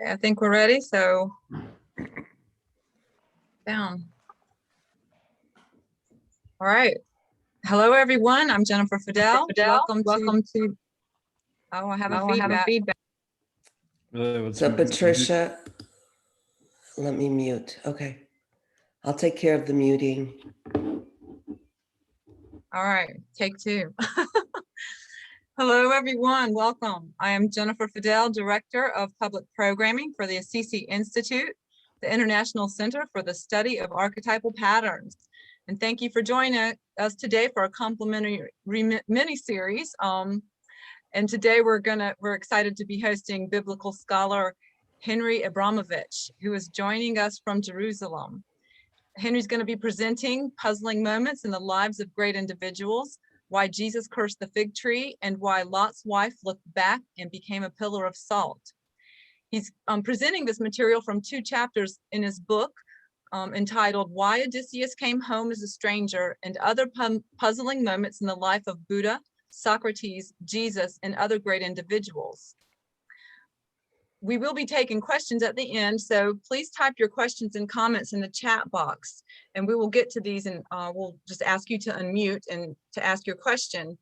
I think we're ready, so down. All right. Hello, everyone. I'm Jennifer Fidel. Welcome to. Oh, I have a feedback. So Patricia, let me mute. Okay. I'll take care of the muting. All right, take two. Hello, everyone. Welcome. I am Jennifer Fidel, Director of Public Programming for the Assisi Institute, the International Center for the Study of Archetypal Patterns. And thank you for joining us today for a complimentary mini-series. And today we're excited to be hosting biblical scholar Henry Abramovitch, who is joining us from Jerusalem. Henry's going to be presenting puzzling moments in the lives of great individuals, why Jesus cursed the fig tree, and why Lot's wife looked back and became a pillar of salt. He's presenting this material from 2 chapters in his book entitled Why Odysseus Came Home as a Stranger and Other Puzzling Moments in the Life of Buddha, Socrates, Jesus, and Other Great Individuals. We will be taking questions at the end, so please type your questions and comments in the chat box, and we will get to these, and we'll just ask you to unmute and to ask your question.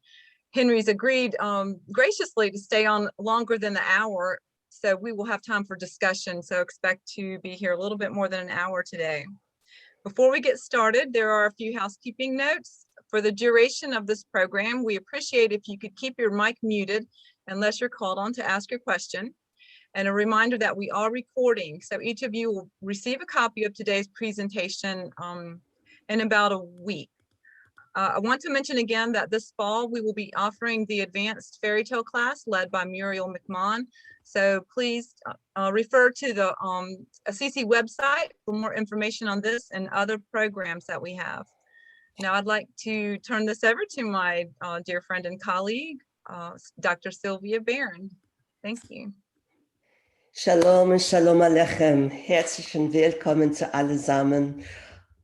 Henry's agreed graciously to stay on longer than the hour, so we will have time for discussion, so expect to be here a little bit more than an hour today. Before we get started, there are a few housekeeping notes. For the duration of this program, we appreciate if you could keep your mic muted unless you're called on to ask your question. And a reminder that we are recording, so each of you will receive a copy of today's presentation in about a week. I want to mention again that this fall we will be offering the advanced fairy tale class led by Muriel McMahon. So please refer to the Assisi website for more information on this and other programs that we have. Now I'd like to turn this over to my dear friend and colleague, Dr. Sylvia Barron. Thank you. Shalom und Shalom Aleichem. Herzlichen Willkommen zu allesamen.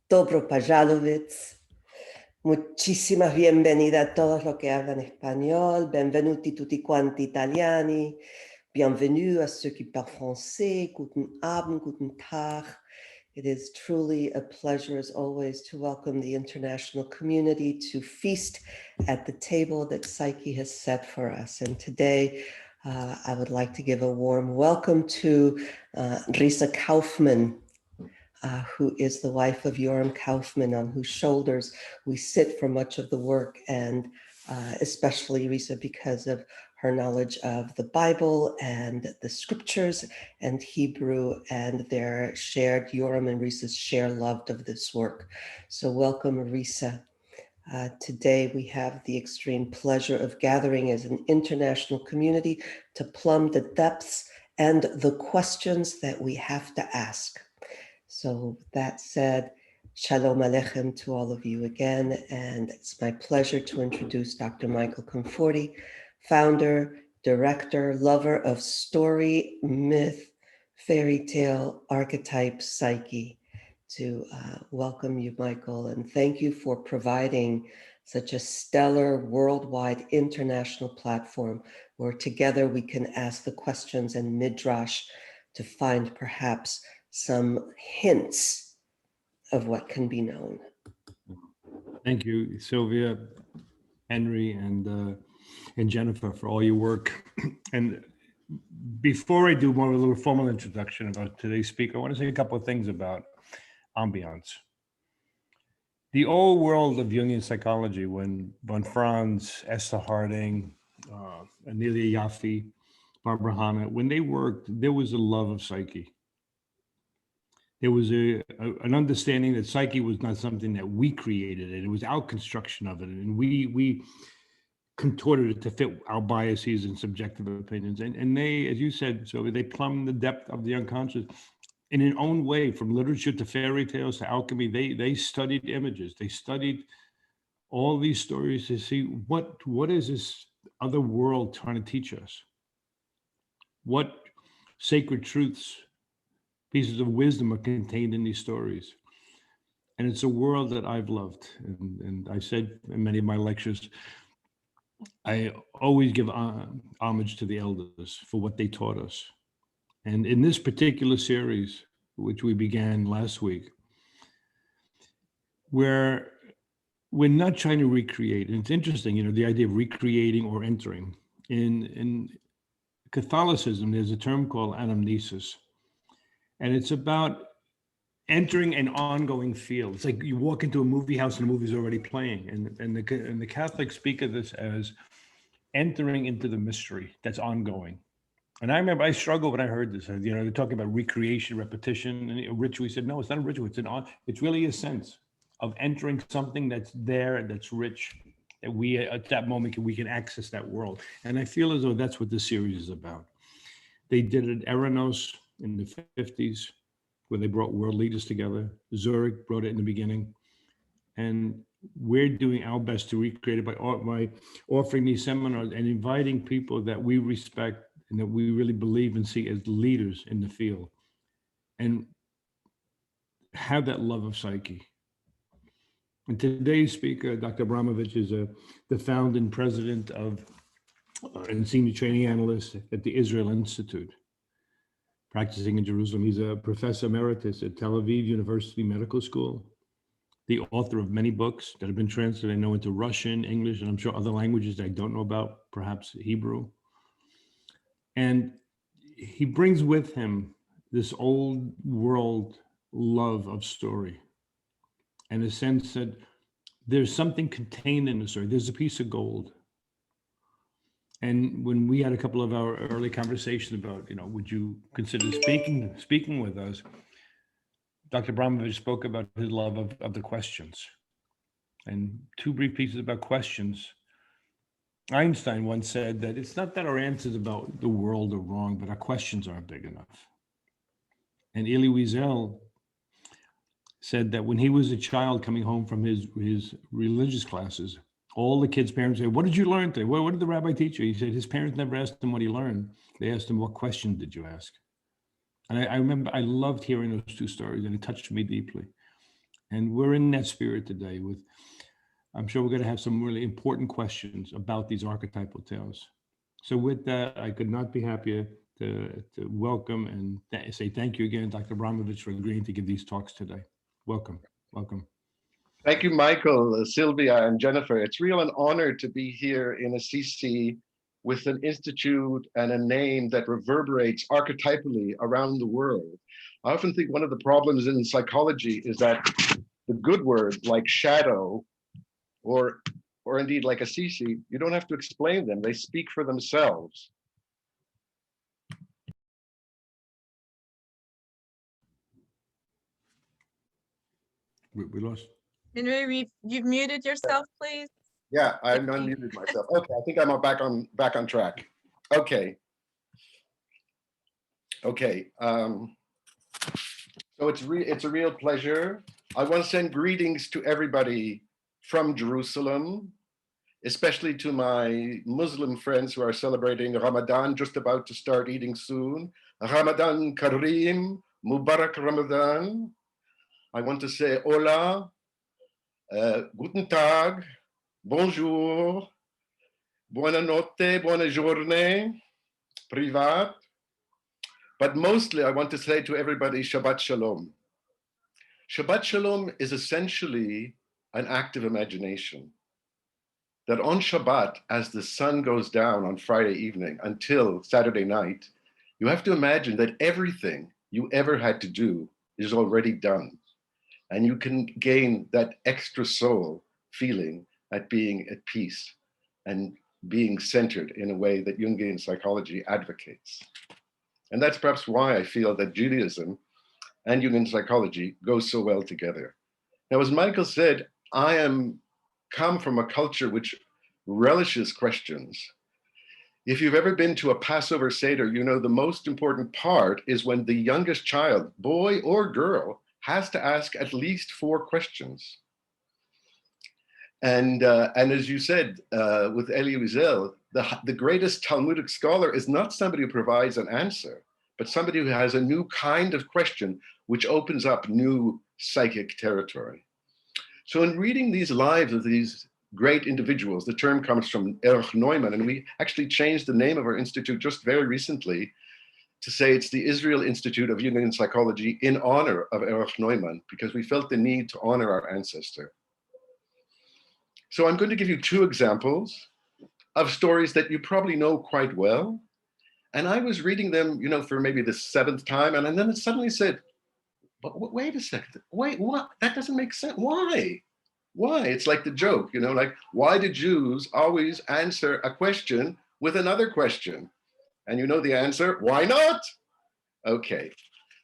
Dobro Pajalovitz. Muchísima bienvenida a todos los que hablan español. Benvenuti tutti quanti italiani. Bienvenue à ceux qui parlent français. Guten Abend, guten Tag. It is truly a pleasure, as always, to welcome the international community to feast at the table that Psyche has set for us. And today, I would like to give a warm welcome to Risa Kaufman, who is the wife of Yoram Kaufman, on whose shoulders we sit for much of the work, and especially Risa because of her knowledge of the Bible and the scriptures and Hebrew, and their shared, Yoram and Risa's shared love of this work. So welcome, Risa. Today, we have the extreme pleasure of gathering as an international community to plumb the depths and the questions that we have to ask. So that said, Shalom Aleichem to all of you again, and it's my pleasure to introduce Dr. Michael Conforti, founder, director, lover of story, myth, fairy tale, archetype, psyche. To welcome you, Michael, and thank you for providing such a stellar, worldwide, international platform where together we can ask the questions and midrash to find perhaps some hints of what can be known. Thank you, Sylvia, Henry, and Jennifer for all your work. And before I do more of a little formal introduction about today's speaker, I want to say a couple of things about ambiance. The old world of Jungian psychology, when von Franz, Esther Harding, Anelia Yaffe, Barbara Hannah, when they worked, there was a love of psyche. There was an understanding that psyche was not something that we created, and it was our construction of it, and we contorted it to fit our biases and subjective opinions. And they, as you said, so they plumbed the depth of the unconscious. In an own way, from literature to fairy tales to alchemy, they studied images. They studied all these stories to see what is this other world trying to teach us? What sacred truths, pieces of wisdom are contained in these stories? And it's a world that I've loved. And I said in many of my lectures, I always give homage to the elders for what they taught us. And in this particular series, which we began last week, where we're not trying to recreate, and it's interesting, you know, the idea of recreating or entering. In Catholicism, there's a term called anamnesis, and it's about entering an ongoing field. It's like you walk into a movie house and the movie's already playing, and the Catholics speak of this as entering into the mystery that's ongoing. And I remember I struggled when I heard this. You know, they're talking about recreation, repetition, and a ritual. He said, no, it's not a ritual. It's really a sense of entering something that's there, that's rich, that we at that moment we can access that world. And I feel as though that's what this series is about. They did it at Eranos in the 50s, where they brought world leaders together. Zurich brought it in the beginning. And we're doing our best to recreate it by offering these seminars and inviting people that we respect and that we really believe and see as leaders in the field, and have that love of psyche. And today's speaker, Dr. Abramovitch, is the founder and president of and senior training analyst at the Israel Institute, practicing in Jerusalem. He's a professor emeritus at Tel Aviv University Medical School, the author of many books that have been translated, I know, into Russian, English, and I'm sure other languages I don't know about, perhaps Hebrew. And he brings with him this old world love of story, and a sense that there's something contained in the story. There's a piece of gold. And when we had a couple of our early conversations about, you know, would you consider speaking with us, Dr. Abramovitch spoke about his love of the questions. And two brief pieces about questions. Einstein once said that it's not that our answers about the world are wrong, but our questions aren't big enough. And Elie Wiesel said that when he was a child coming home from his religious classes, all the kids' parents said, "What did you learn today? What did the rabbi teach you?" He said his parents never asked him what he learned. They asked him, "What question did you ask?" And I remember I loved hearing those two stories, and it touched me deeply. And we're in that spirit today with, I'm sure we're going to have some really important questions about these archetypal tales. So with that, I could not be happier to welcome and say thank you again, Dr. Abramovitch, for agreeing to give these talks today. Welcome, welcome. Thank you, Michael, Sylvia, and Jennifer. It's real an honor to be here in Assisi with an institute and a name that reverberates archetypally around the world. I often think one of the problems in psychology is that the good words like shadow or indeed like Assisi, you don't have to explain them. They speak for themselves. We lost. Henry, you've muted yourself, please. Yeah, I unmuted myself. Okay, I think I'm back on track. Okay. Okay. So it's a real pleasure. I want to send greetings to everybody from Jerusalem, especially to my Muslim friends who are celebrating Ramadan, just about to start eating soon. Ramadan Kareem, Mubarak Ramadan. I want to say hola, guten Tag, bonjour, buona notte, buona giornée, privat. But mostly I want to say to everybody, Shabbat Shalom. Shabbat Shalom is essentially an act of imagination. That on Shabbat, as the sun goes down on Friday evening until Saturday night, you have to imagine that everything you ever had to do is already done. And you can gain that extra soul feeling at being at peace and being centered in a way that Jungian psychology advocates. And that's perhaps why I feel that Judaism and Jungian psychology go so well together. Now, as Michael said, I come from a culture which relishes questions. If you've ever been to a Passover Seder, you know the most important part is when the youngest child, boy or girl, has to ask at least 4 questions. And as you said, with Elie Wiesel, the greatest Talmudic scholar is not somebody who provides an answer, but somebody who has a new kind of question, which opens up new psychic territory. So in reading these lives of these great individuals, the term comes from Erich Neumann, and we actually changed the name of our institute just very recently to say it's the Israel Institute of Jungian Psychology in honor of Erich Neumann, because we felt the need to honor our ancestor. So I'm going to give you two examples of stories that you probably know quite well. And I was reading them, for maybe the seventh time, and then it suddenly said, but wait a second, wait, what? That doesn't make sense. Why? Why? It's like the joke, like, why do Jews always answer a question with another question? And you know the answer, why not? Okay,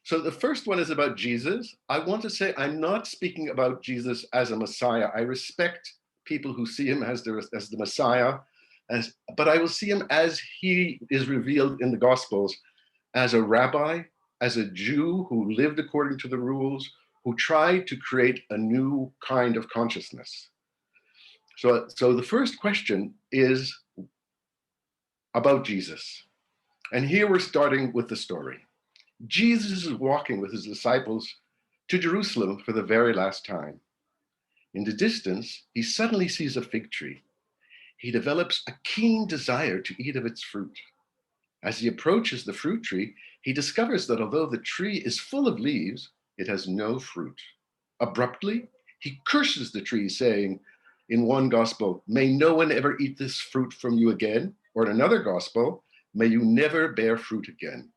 so the first one is about Jesus. I want to say I'm not speaking about Jesus as a Messiah. I respect people who see him as the Messiah, but I will see him as he is revealed in the Gospels, as a rabbi, as a Jew who lived according to the rules, who tried to create a new kind of consciousness. So the first question is about Jesus. And here we're starting with the story. Jesus is walking with his disciples to Jerusalem for the very last time. In the distance, he suddenly sees a fig tree. He develops a keen desire to eat of its fruit. As he approaches the fruit tree, he discovers that although the tree is full of leaves, it has no fruit. Abruptly, he curses the tree, saying, in one gospel, may no one ever eat this fruit from you again, or in another gospel, may you never bear fruit again.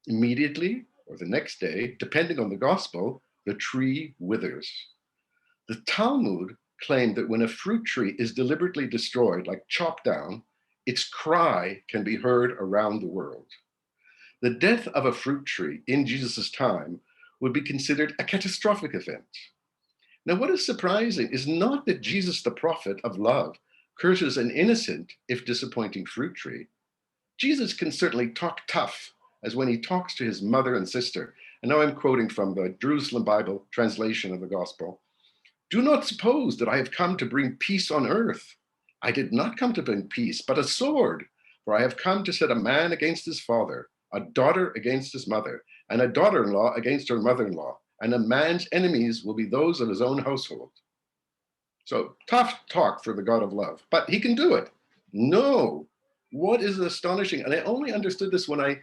Immediately, or the next day, depending on the gospel, the tree withers. The Talmud claimed that when a fruit tree is deliberately destroyed, like chopped down, its cry can be heard around the world. The death of a fruit tree in Jesus' time would be considered a catastrophic event. Now, what is surprising is not that Jesus, the prophet of love, curses an innocent, if disappointing, fruit tree. Jesus can certainly talk tough, as when he talks to his mother and sister. And now I'm quoting from the Jerusalem Bible translation of the gospel. Do not suppose that I have come to bring peace on earth. I did not come to bring peace, but a sword. For I have come to set a man against his father, a daughter against his mother, and a daughter-in-law against her mother-in-law. And a man's enemies will be those of his own household. So tough talk for the God of love, but he can do it. No, what is astonishing, and I only understood this when I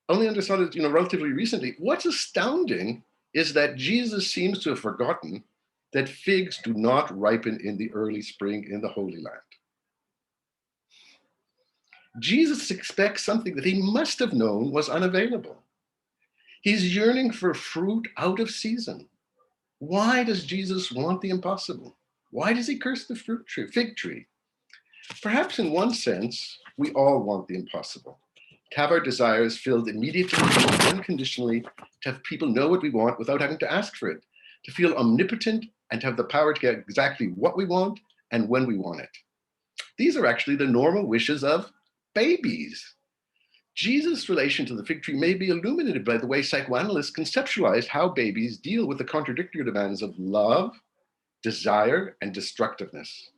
only understood it, relatively recently. What's astounding is that Jesus seems to have forgotten that figs do not ripen in the early spring in the Holy Land. Jesus expects something that he must have known was unavailable. He's yearning for fruit out of season. Why does Jesus want the impossible? Why does he curse the fig tree? Perhaps in one sense, we all want the impossible. To have our desires filled immediately and unconditionally, to have people know what we want without having to ask for it, to feel omnipotent and to have the power to get exactly what we want and when we want it. These are actually the normal wishes of babies. Jesus' relation to the fig tree may be illuminated by the way psychoanalysts conceptualized how babies deal with the contradictory demands of love, desire, and destructiveness.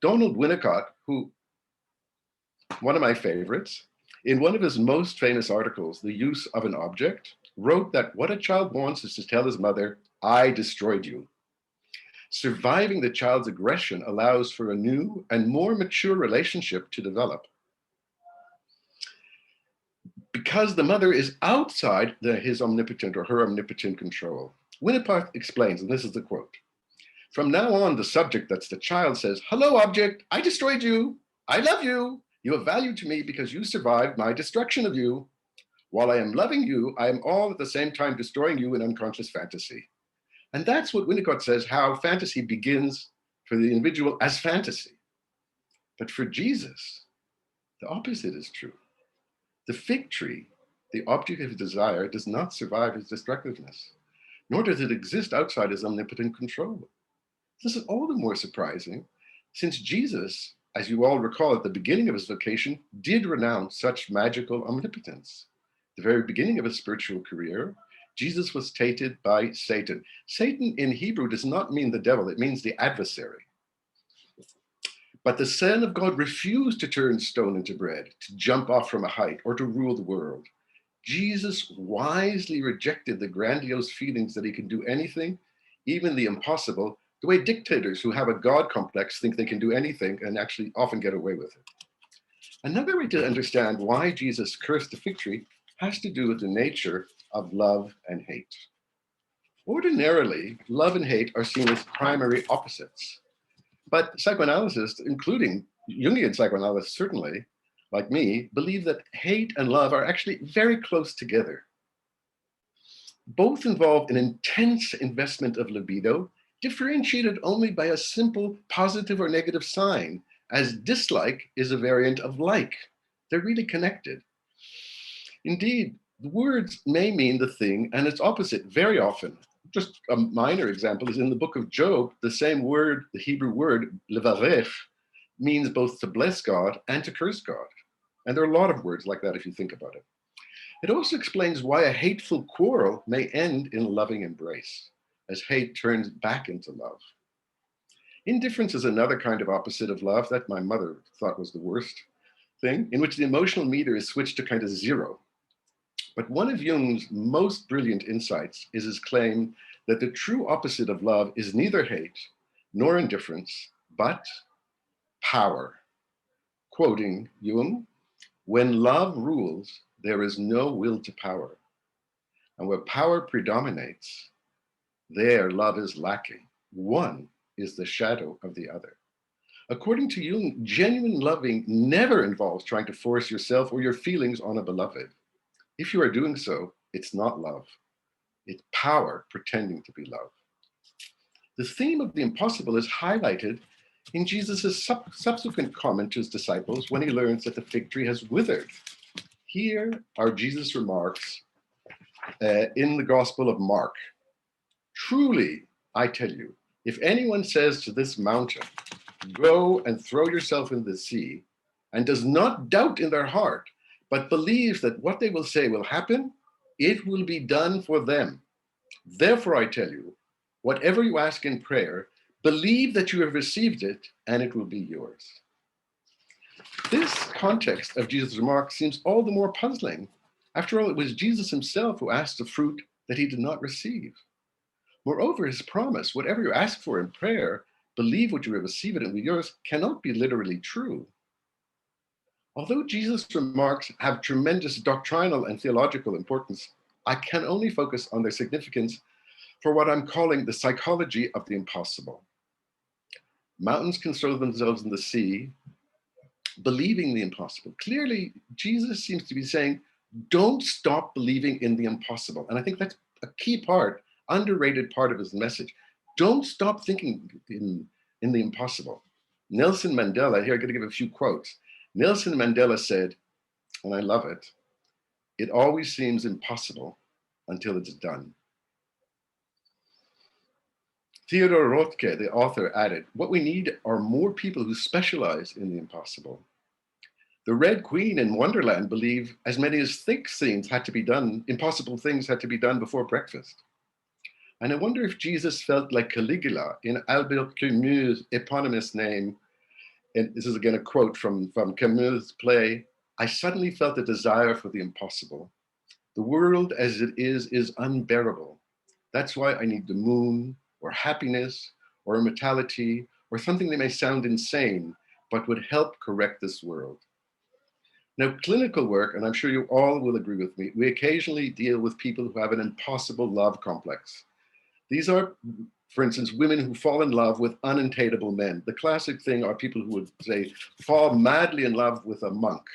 Donald Winnicott, one of my favorites, in one of his most famous articles, The Use of an Object, wrote that what a child wants is to tell his mother, I destroyed you. Surviving the child's aggression allows for a new and more mature relationship to develop. Because the mother is outside his omnipotent or her omnipotent control. Winnicott explains, and this is the quote, from now on, the subject, that's the child, says, hello, object, I destroyed you. I love you. You have value to me because you survived my destruction of you. While I am loving you, I am all at the same time destroying you in unconscious fantasy. And that's what Winnicott says, how fantasy begins for the individual as fantasy. But for Jesus, the opposite is true. The fig tree, the object of his desire, does not survive his destructiveness, nor does it exist outside his omnipotent control. This is all the more surprising since Jesus, as you all recall at the beginning of his vocation, did renounce such magical omnipotence. The very beginning of his spiritual career, Jesus was tainted by Satan. Satan in Hebrew does not mean the devil, it means the adversary. But the Son of God refused to turn stone into bread, to jump off from a height, or to rule the world. Jesus wisely rejected the grandiose feelings that he can do anything, even the impossible, the way dictators who have a God complex think they can do anything and actually often get away with it. Another way to understand why Jesus cursed the fig tree has to do with the nature of love and hate. Ordinarily, love and hate are seen as primary opposites. But psychoanalysts, including Jungian psychoanalysts certainly, like me, believe that hate and love are actually very close together. Both involve an intense investment of libido, differentiated only by a simple positive or negative sign, as dislike is a variant of like. They're really connected. Indeed, the words may mean the thing and its opposite very often. Just a minor example is in the book of Job, the same word, the Hebrew word, levarech, means both to bless God and to curse God. And there are a lot of words like that if you think about it. It also explains why a hateful quarrel may end in a loving embrace, as hate turns back into love. Indifference is another kind of opposite of love that my mother thought was the worst thing, in which the emotional meter is switched to kind of zero. But one of Jung's most brilliant insights is his claim that the true opposite of love is neither hate nor indifference, but power. Quoting Jung, "When love rules, there is no will to power. And where power predominates, there love is lacking. One is the shadow of the other." According to Jung, genuine loving never involves trying to force yourself or your feelings on a beloved. If you are doing so, it's not love. It's power pretending to be love. The theme of the impossible is highlighted in Jesus' subsequent comment to his disciples when he learns that the fig tree has withered. Here are Jesus' remarks in the Gospel of Mark. "Truly, I tell you, if anyone says to this mountain, 'Go and throw yourself in the sea,' and does not doubt in their heart, but believes that what they will say will happen, it will be done for them. Therefore, I tell you, whatever you ask in prayer, believe that you have received it and it will be yours." This context of Jesus' remarks seems all the more puzzling. After all, it was Jesus himself who asked the fruit that he did not receive. Moreover, his promise, whatever you ask for in prayer, believe what you have received it and it will be yours, cannot be literally true. Although Jesus' remarks have tremendous doctrinal and theological importance, I can only focus on their significance for what I'm calling the psychology of the impossible. Mountains can throw themselves in the sea, believing the impossible. Clearly, Jesus seems to be saying, don't stop believing in the impossible. And I think that's a key part, underrated part of his message. Don't stop thinking in the impossible. Nelson Mandela, here I'm going to give a few quotes. Nelson Mandela said, and I love it, "It always seems impossible until it's done." Theodore Rothke, the author, added, "What we need are more people who specialize in the impossible." The Red Queen in Wonderland believed as many as six things had to be done, impossible things had to be done before breakfast. And I wonder if Jesus felt like Caligula in Albert Camus' eponymous name. And this is again a quote from Camus' play. "I suddenly felt a desire for the impossible. The world as it is unbearable. That's why I need the moon, or happiness, or immortality, or something that may sound insane, but would help correct this world." Now, clinical work, and I'm sure you all will agree with me, we occasionally deal with people who have an impossible love complex. These are, for instance, women who fall in love with unattainable men. The classic thing are people who would say, fall madly in love with a monk.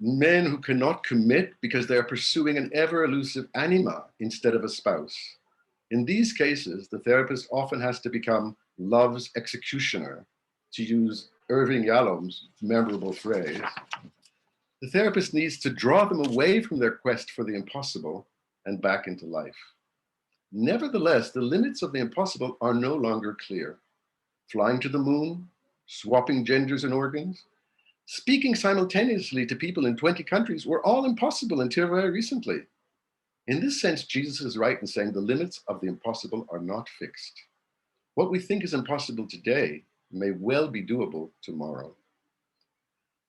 Men who cannot commit because they are pursuing an ever elusive anima instead of a spouse. In these cases, the therapist often has to become love's executioner, to use Irving Yalom's memorable phrase. The therapist needs to draw them away from their quest for the impossible and back into life. Nevertheless, the limits of the impossible are no longer clear. Flying to the moon, swapping genders and organs, speaking simultaneously to people in 20 countries were all impossible until very recently. In this sense, Jesus is right in saying the limits of the impossible are not fixed. What we think is impossible today may well be doable tomorrow.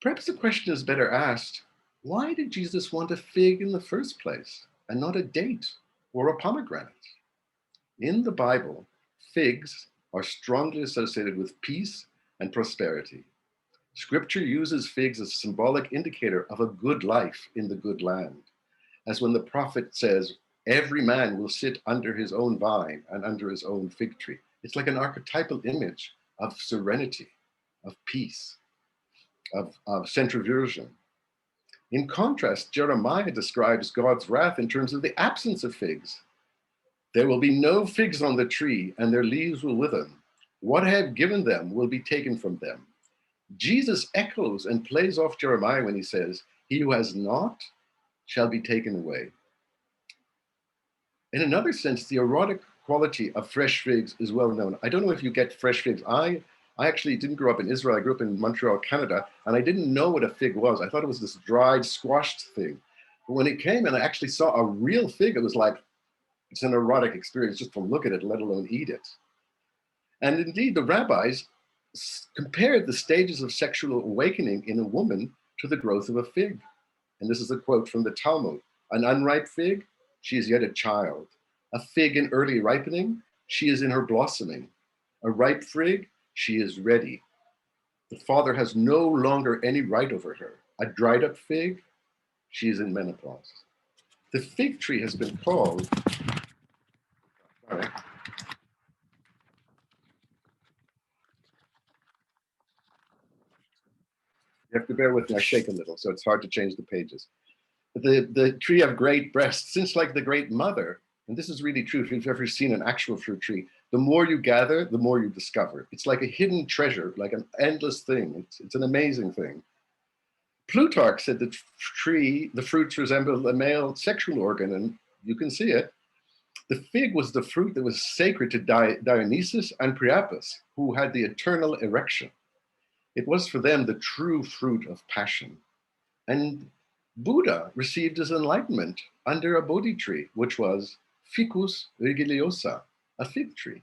Perhaps the question is better asked, why did Jesus want a fig in the first place and not a date or a pomegranate? In the Bible, figs are strongly associated with peace and prosperity. Scripture uses figs as a symbolic indicator of a good life in the good land, as when the prophet says, every man will sit under his own vine and under his own fig tree. It's like an archetypal image of serenity, of peace, of centrifusion. In contrast, Jeremiah describes God's wrath in terms of the absence of figs. There will be no figs on the tree, and their leaves will wither. What I have given them will be taken from them. Jesus echoes and plays off Jeremiah when he says, he who has not shall be taken away. In another sense, the erotic quality of fresh figs is well known. I don't know if you get fresh figs. I actually didn't grow up in Israel. I grew up in Montreal, Canada, and I didn't know what a fig was. I thought it was this dried, squashed thing. But when it came and I actually saw a real fig, it was like, it's an erotic experience just to look at it, let alone eat it. And indeed, the rabbis compared the stages of sexual awakening in a woman to the growth of a fig. And this is a quote from the Talmud. An unripe fig, she is yet a child. A fig in early ripening, she is in her blossoming. A ripe fig, she is ready. The father has no longer any right over her. A dried up fig, she is in menopause. The fig tree has been called, sorry, you have to bear with me, I shake a little, so it's hard to change the pages. The tree of great breasts, since like the great mother, and this is really true if you've ever seen an actual fruit tree, the more you gather, the more you discover. It's like a hidden treasure, like an endless thing. It's an amazing thing. Plutarch said that the fruits resemble a male sexual organ, and you can see it. The fig was the fruit that was sacred to Dionysus and Priapus, who had the eternal erection. It was for them the true fruit of passion. And Buddha received his enlightenment under a Bodhi tree, which was Ficus religiosa, a fig tree.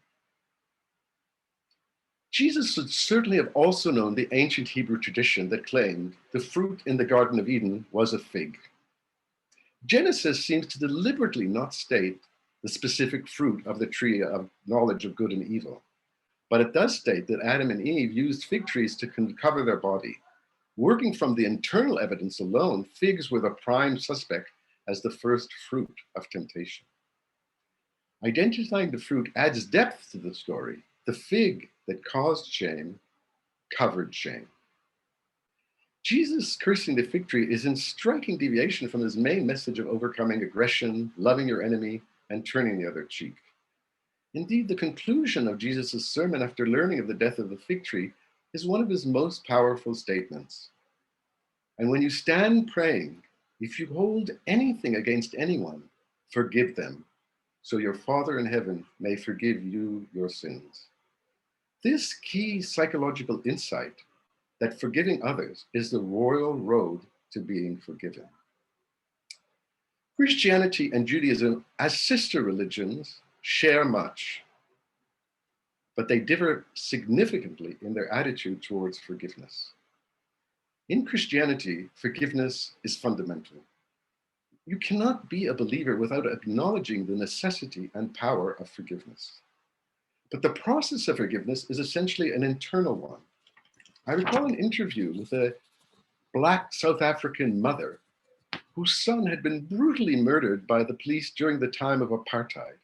Jesus would certainly have also known the ancient Hebrew tradition that claimed the fruit in the Garden of Eden was a fig. Genesis seems to deliberately not state the specific fruit of the tree of knowledge of good and evil, but it does state that Adam and Eve used fig trees to cover their body. Working from the internal evidence alone, figs were the prime suspect as the first fruit of temptation. Identifying the fruit adds depth to the story. The fig that caused shame covered shame. Jesus cursing the fig tree is in striking deviation from his main message of overcoming aggression, loving your enemy, and turning the other cheek. Indeed, the conclusion of Jesus' sermon after learning of the death of the fig tree is one of his most powerful statements. And when you stand praying, if you hold anything against anyone, forgive them, so your Father in heaven may forgive you your sins. This key psychological insight that forgiving others is the royal road to being forgiven. Christianity and Judaism, as sister religions, share much, but they differ significantly in their attitude towards forgiveness. In Christianity, forgiveness is fundamental. You cannot be a believer without acknowledging the necessity and power of forgiveness. But the process of forgiveness is essentially an internal one. I recall an interview with a Black South African mother whose son had been brutally murdered by the police during the time of apartheid.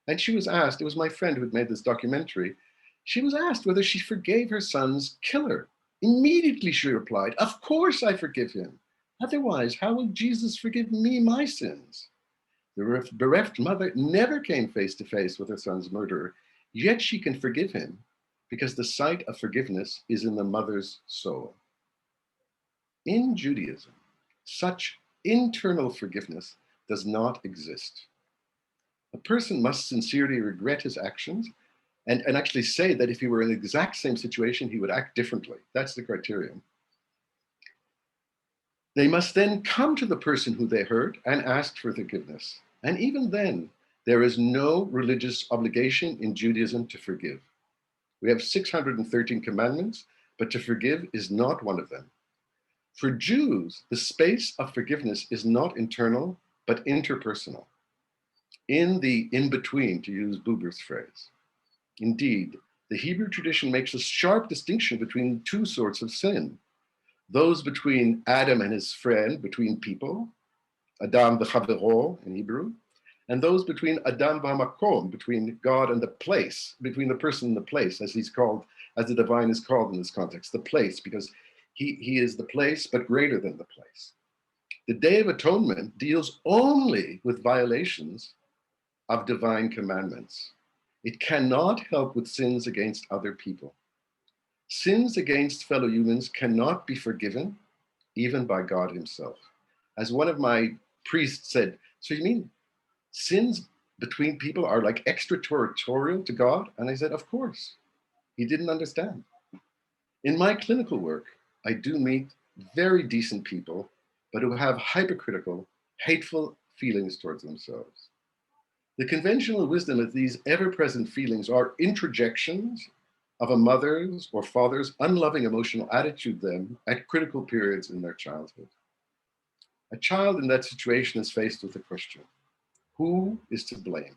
And she was asked, it was my friend who had made this documentary, she was asked whether she forgave her son's killer. Immediately she replied, of course I forgive him. Otherwise, how will Jesus forgive me my sins? The bereft mother never came face to face with her son's murderer, yet she can forgive him because the site of forgiveness is in the mother's soul. In Judaism, such internal forgiveness does not exist. A person must sincerely regret his actions and actually say that if he were in the exact same situation, he would act differently. That's the criterion. They must then come to the person who they hurt and ask for forgiveness. And even then, there is no religious obligation in Judaism to forgive. We have 613 commandments, but to forgive is not one of them. For Jews, the space of forgiveness is not internal, but interpersonal. In the in-between, to use Buber's phrase. Indeed, The Hebrew tradition makes a sharp distinction between two sorts of sin. Those between Adam and his friend, between people, Adam v'chavero in Hebrew, and those between Adam v'hamakom, between God and the place, between the person and the place, as he's called, as the divine is called in this context, the place, because he is the place, but greater than the place. The Day of Atonement deals only with violations of divine commandments. It cannot help with sins against other people. Sins against fellow humans cannot be forgiven, even by God himself. As one of my priests said, so you mean sins between people are like extraterritorial to God? And I said, of course. He didn't understand. In my clinical work, I do meet very decent people, but who have hypercritical, hateful feelings towards themselves. The conventional wisdom of these ever-present feelings are introjections of a mother's or father's unloving emotional attitude to them at critical periods in their childhood. A child in that situation is faced with a question: who is to blame?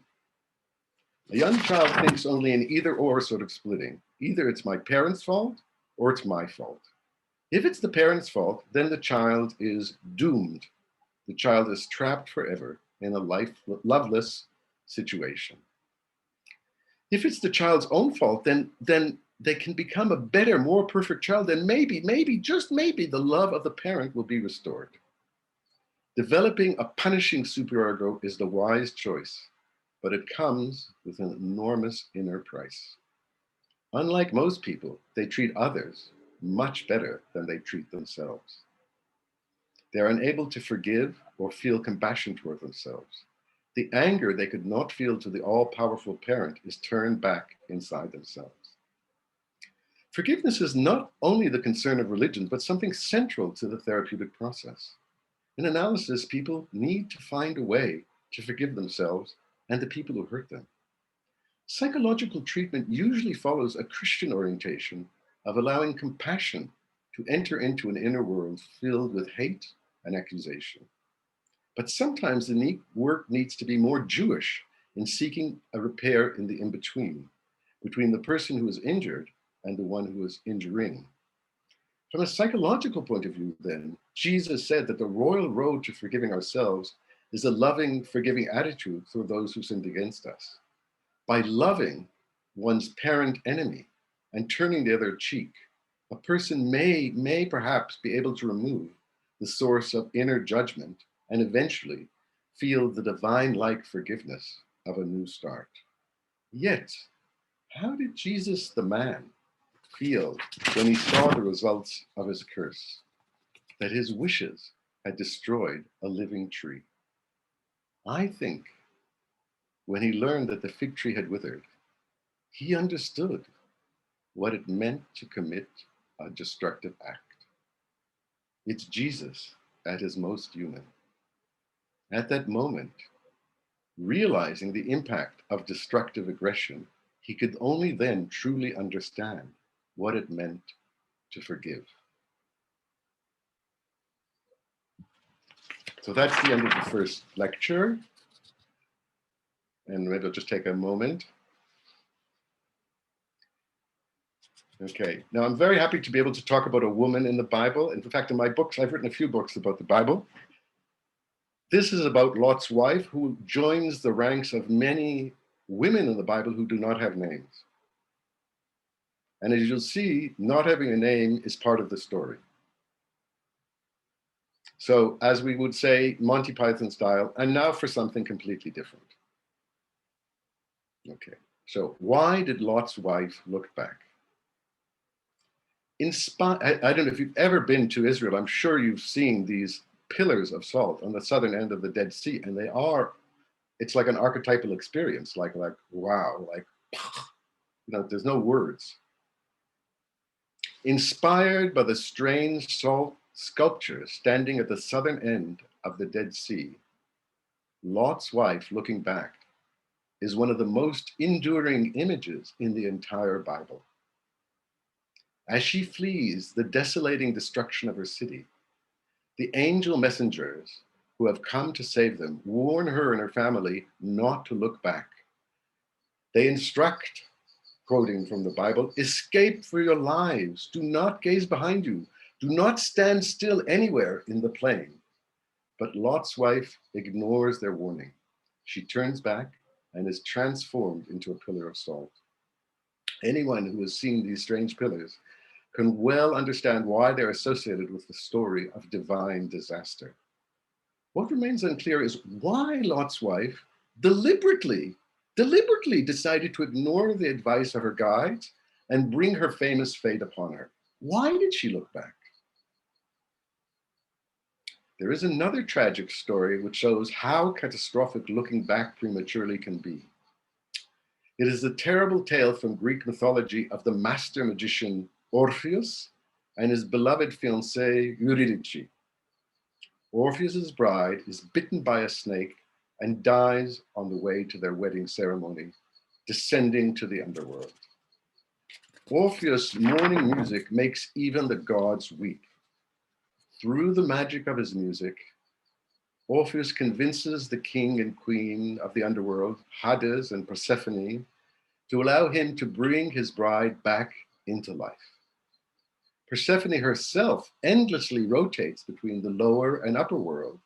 A young child thinks only in either or sort of splitting. Either it's my parents' fault or it's my fault. If it's the parents' fault, then the child is doomed. The child is trapped forever in a loveless situation. If it's the child's own fault, then they can become a better, more perfect child, and maybe, just maybe, the love of the parent will be restored. Developing a punishing superego is the wise choice, but it comes with an enormous inner price. Unlike most people, they treat others much better than they treat themselves. They're unable to forgive or feel compassion toward themselves. The anger they could not feel to the all-powerful parent is turned back inside themselves. Forgiveness is not only the concern of religion, but something central to the therapeutic process. In analysis, people need to find a way to forgive themselves and the people who hurt them. Psychological treatment usually follows a Christian orientation of allowing compassion to enter into an inner world filled with hate and accusation. But sometimes the work needs to be more Jewish in seeking a repair in the in-between, between the person who is injured and the one who is injuring. From a psychological point of view, then, Jesus said that the royal road to forgiving ourselves is a loving, forgiving attitude toward those who sinned against us. By loving one's parent enemy and turning the other cheek, a person may perhaps be able to remove the source of inner judgment and eventually feel the divine-like forgiveness of a new start. Yet, how did Jesus, the man, feel when he saw the results of his curse? That his wishes had destroyed a living tree. I think when he learned that the fig tree had withered, he understood what it meant to commit a destructive act. It's Jesus at his most human. At that moment, realizing the impact of destructive aggression, he could only then truly understand what it meant to forgive. So that's the end of the first lecture. And maybe I'll just take a moment. Okay, now I'm very happy to be able to talk about a woman in the Bible. In fact, in my books, I've written a few books about the Bible. This is about Lot's wife, who joins the ranks of many women in the Bible who do not have names. And as you'll see, not having a name is part of the story. So as we would say, Monty Python style, and now for something completely different. Okay, so why did Lot's wife look back? I don't know if you've ever been to Israel. I'm sure you've seen these pillars of salt on the southern end of the Dead Sea, and it's like an archetypal experience, like wow, like, there's no words. Inspired by the strange salt sculpture standing at the southern end of the Dead Sea, Lot's wife looking back is one of the most enduring images in the entire Bible. As she flees the desolating destruction of her city, the angel messengers who have come to save them warn her and her family not to look back. They instruct quoting from the Bible, escape for your lives. Do not gaze behind you. Do not stand still anywhere in the plain. But Lot's wife ignores their warning. She turns back and is transformed into a pillar of salt. Anyone who has seen these strange pillars can well understand why they're associated with the story of divine disaster. What remains unclear is why Lot's wife deliberately decided to ignore the advice of her guides and bring her famous fate upon her. Why did she look back? There is another tragic story which shows how catastrophic looking back prematurely can be. It is the terrible tale from Greek mythology of the master magician Orpheus and his beloved fiancée Eurydice. Orpheus's bride is bitten by a snake and dies on the way to their wedding ceremony, descending to the underworld. Orpheus' mourning music makes even the gods weep. Through the magic of his music, Orpheus convinces the king and queen of the underworld, Hades and Persephone, to allow him to bring his bride back into life. Persephone herself endlessly rotates between the lower and upper world,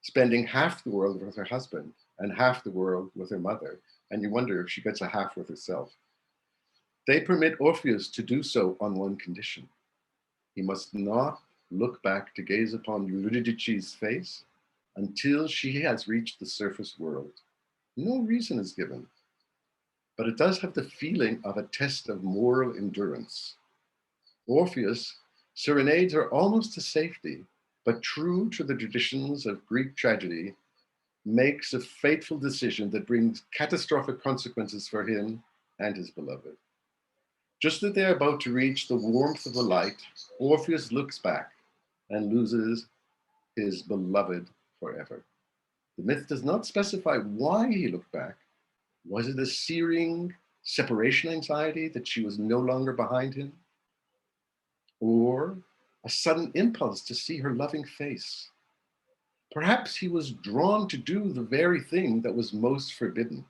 spending half the world with her husband and half the world with her mother, and you wonder if she gets a half with herself. They permit Orpheus to do so on one condition. He must not look back to gaze upon Eurydice's face until she has reached the surface world. No reason is given, but it does have the feeling of a test of moral endurance. Orpheus serenades her almost to safety, but true to the traditions of Greek tragedy, makes a fateful decision that brings catastrophic consequences for him and his beloved. Just as they are about to reach the warmth of the light, Orpheus looks back and loses his beloved forever. The myth does not specify why he looked back. Was it a searing separation anxiety that she was no longer behind him? Or a sudden impulse to see her loving face? Perhaps he was drawn to do the very thing that was most forbidden.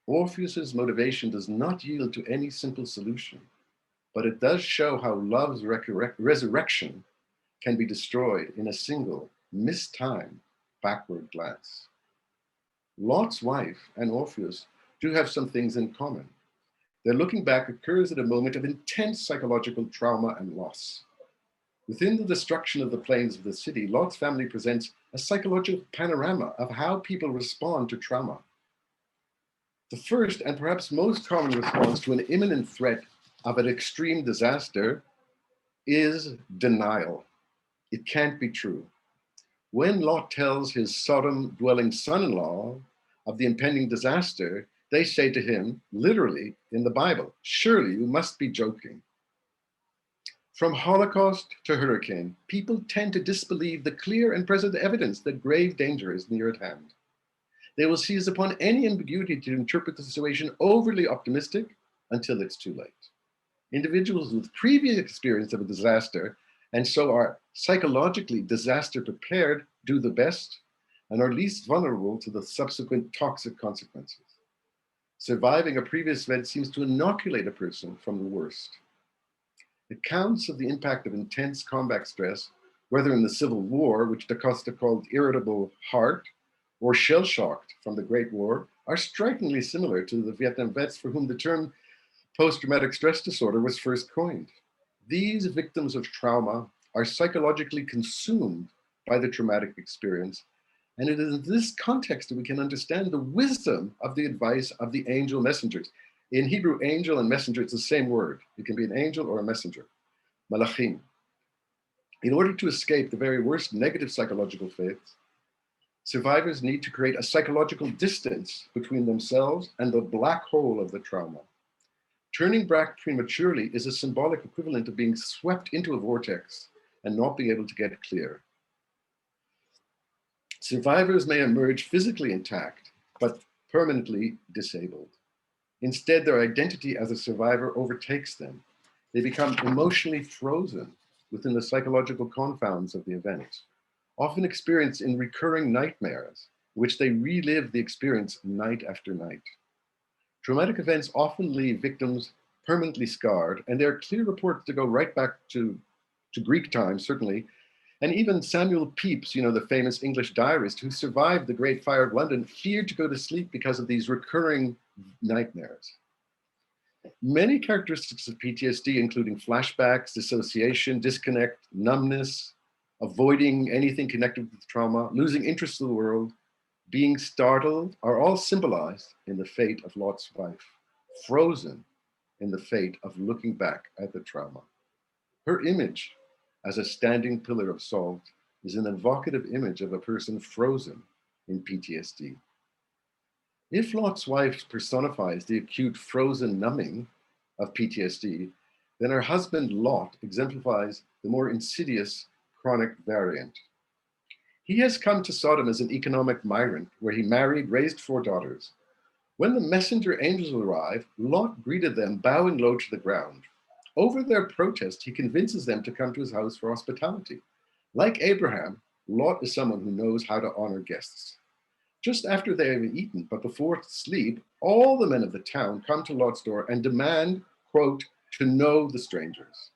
Orpheus's motivation does not yield to any simple solution, but it does show how love's resurrection can be destroyed in a single, mistimed, backward glance. Lot's wife and Orpheus do have some things in common. Their looking back occurs at a moment of intense psychological trauma and loss. Within the destruction of the plains of the city, Lot's family presents a psychological panorama of how people respond to trauma. The first and perhaps most common response to an imminent threat of an extreme disaster is denial. It can't be true. When Lot tells his Sodom-dwelling son-in-law of the impending disaster, they say to him, literally in the Bible, surely you must be joking. From Holocaust to hurricane, people tend to disbelieve the clear and present evidence that grave danger is near at hand. They will seize upon any ambiguity to interpret the situation overly optimistic until it's too late. Individuals with previous experience of a disaster and so are psychologically disaster prepared do the best and are least vulnerable to the subsequent toxic consequences. Surviving a previous event seems to inoculate a person from the worst. Accounts of the impact of intense combat stress, whether in the Civil War, which Da Costa called irritable heart, or shell-shocked from the Great War, are strikingly similar to the Vietnam vets for whom the term post-traumatic stress disorder was first coined. These victims of trauma are psychologically consumed by the traumatic experience, and it is in this context that we can understand the wisdom of the advice of the angel messengers. In Hebrew, angel and messenger, it's the same word. It can be an angel or a messenger, malachim. In order to escape the very worst negative psychological fates, survivors need to create a psychological distance between themselves and the black hole of the trauma. Turning back prematurely is a symbolic equivalent of being swept into a vortex and not being able to get clear. Survivors may emerge physically intact, but permanently disabled. Instead, their identity as a survivor overtakes them. They become emotionally frozen within the psychological confounds of the event, often experienced in recurring nightmares, which they relive the experience night after night. Traumatic events often leave victims permanently scarred, and there are clear reports to go right back to Greek times, certainly. And even Samuel Pepys, the famous English diarist who survived the Great Fire of London, feared to go to sleep because of these recurring nightmares. Many characteristics of PTSD, including flashbacks, dissociation, disconnect, numbness, avoiding anything connected with trauma, losing interest in the world, being startled, are all symbolized in the fate of Lot's wife, frozen in the fate of looking back at the trauma. Her image as a standing pillar of salt is an evocative image of a person frozen in PTSD. If Lot's wife personifies the acute frozen numbing of PTSD, then her husband Lot exemplifies the more insidious chronic variant. He has come to Sodom as an economic migrant, where he married, raised 4 daughters. When the messenger angels arrive, Lot greeted them, bowing low to the ground. Over their protest, he convinces them to come to his house for hospitality. Like Abraham, Lot is someone who knows how to honor guests. Just after they have eaten, but before sleep, all the men of the town come to Lot's door and demand, quote, to know the strangers.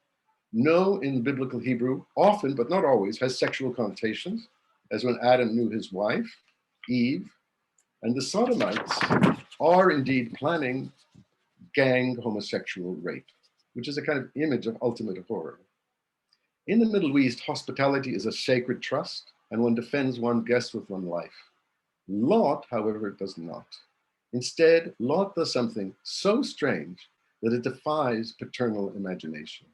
Know in biblical Hebrew often, but not always, has sexual connotations, as when Adam knew his wife, Eve, and the Sodomites are indeed planning gang homosexual rape, which is a kind of image of ultimate horror. In the Middle East, hospitality is a sacred trust, and one defends one guest with one life. Lot, however, does not. Instead, Lot does something so strange that it defies paternal imagination.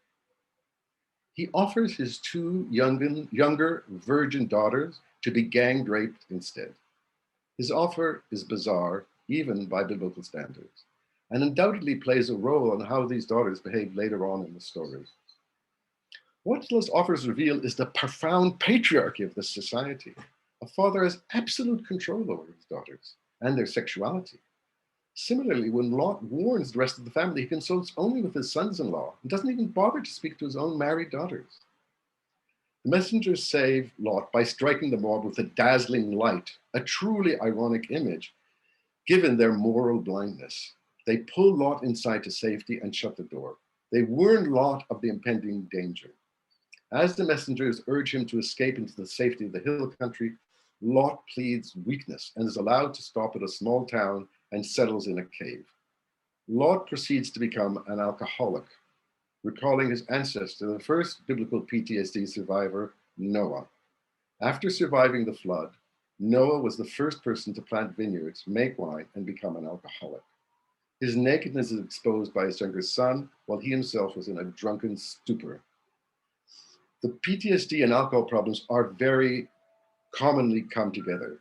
He offers his 2 younger virgin daughters to be gang raped instead. His offer is bizarre, even by biblical standards, and undoubtedly plays a role in how these daughters behave later on in the story. What those offers reveal is the profound patriarchy of this society. A father has absolute control over his daughters and their sexuality. Similarly, when Lot warns the rest of the family, he consults only with his sons-in-law and doesn't even bother to speak to his own married daughters. The messengers save Lot by striking the mob with a dazzling light, a truly ironic image, given their moral blindness. They pull Lot inside to safety and shut the door. They warn Lot of the impending danger. As the messengers urge him to escape into the safety of the hill country, Lot pleads weakness and is allowed to stop at a small town and settles in a cave. Lot proceeds to become an alcoholic, recalling his ancestor, the first biblical PTSD survivor, Noah. After surviving the flood, Noah was the first person to plant vineyards, make wine, and become an alcoholic. His nakedness is exposed by his younger son, while he himself was in a drunken stupor. The PTSD and alcohol problems are very commonly come together.